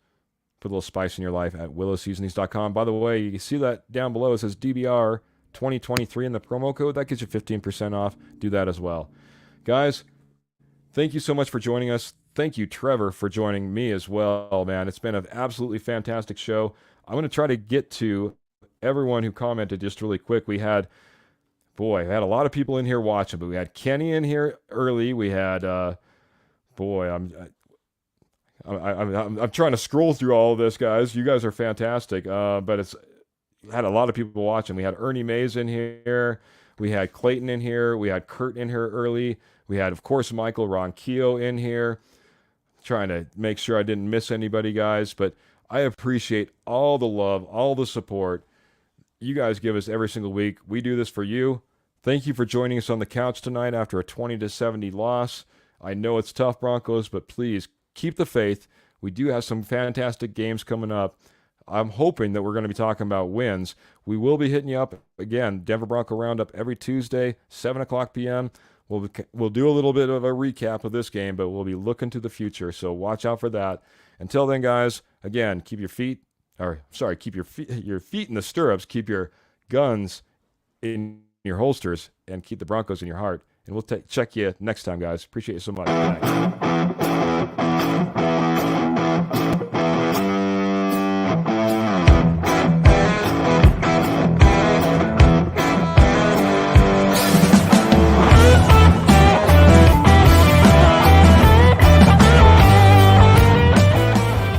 Put a little spice in your life at willowseasonings.com. By the way, you can see that down below. It says DBR 2023 in the promo code. That gets you 15% off. Do that as well. Guys, thank you so much for joining us. Thank you, Trevor, for joining me as well, man. It's been an absolutely fantastic show. I'm going to try to get to everyone who commented just really quick. We had a lot of people in here watching, but we had Kenny in here early. We had, I'm trying to scroll through all of this, guys. You guys are fantastic. But it's had a lot of people watching. We had Ernie Mays in here. We had Clayton in here. We had Kurt in here early. We had, of course, Michael Ronquillo in here. Trying to make sure I didn't miss anybody, guys. But I appreciate all the love, all the support you guys give us every single week. We do this for you. Thank you for joining us on the couch tonight after a 20-70 loss. I know it's tough, Broncos, but please keep the faith. We do have some fantastic games coming up. I'm hoping that we're going to be talking about wins. We will be hitting you up again, Denver Bronco Roundup every Tuesday, 7 o'clock p.m. We'll do a little bit of a recap of this game, but we'll be looking to the future, so watch out for that. Until then, guys, again, keep your feet in the stirrups, keep your guns in your holsters, and keep the Broncos in your heart. And we'll check you next time, guys. Appreciate you so much. Good night.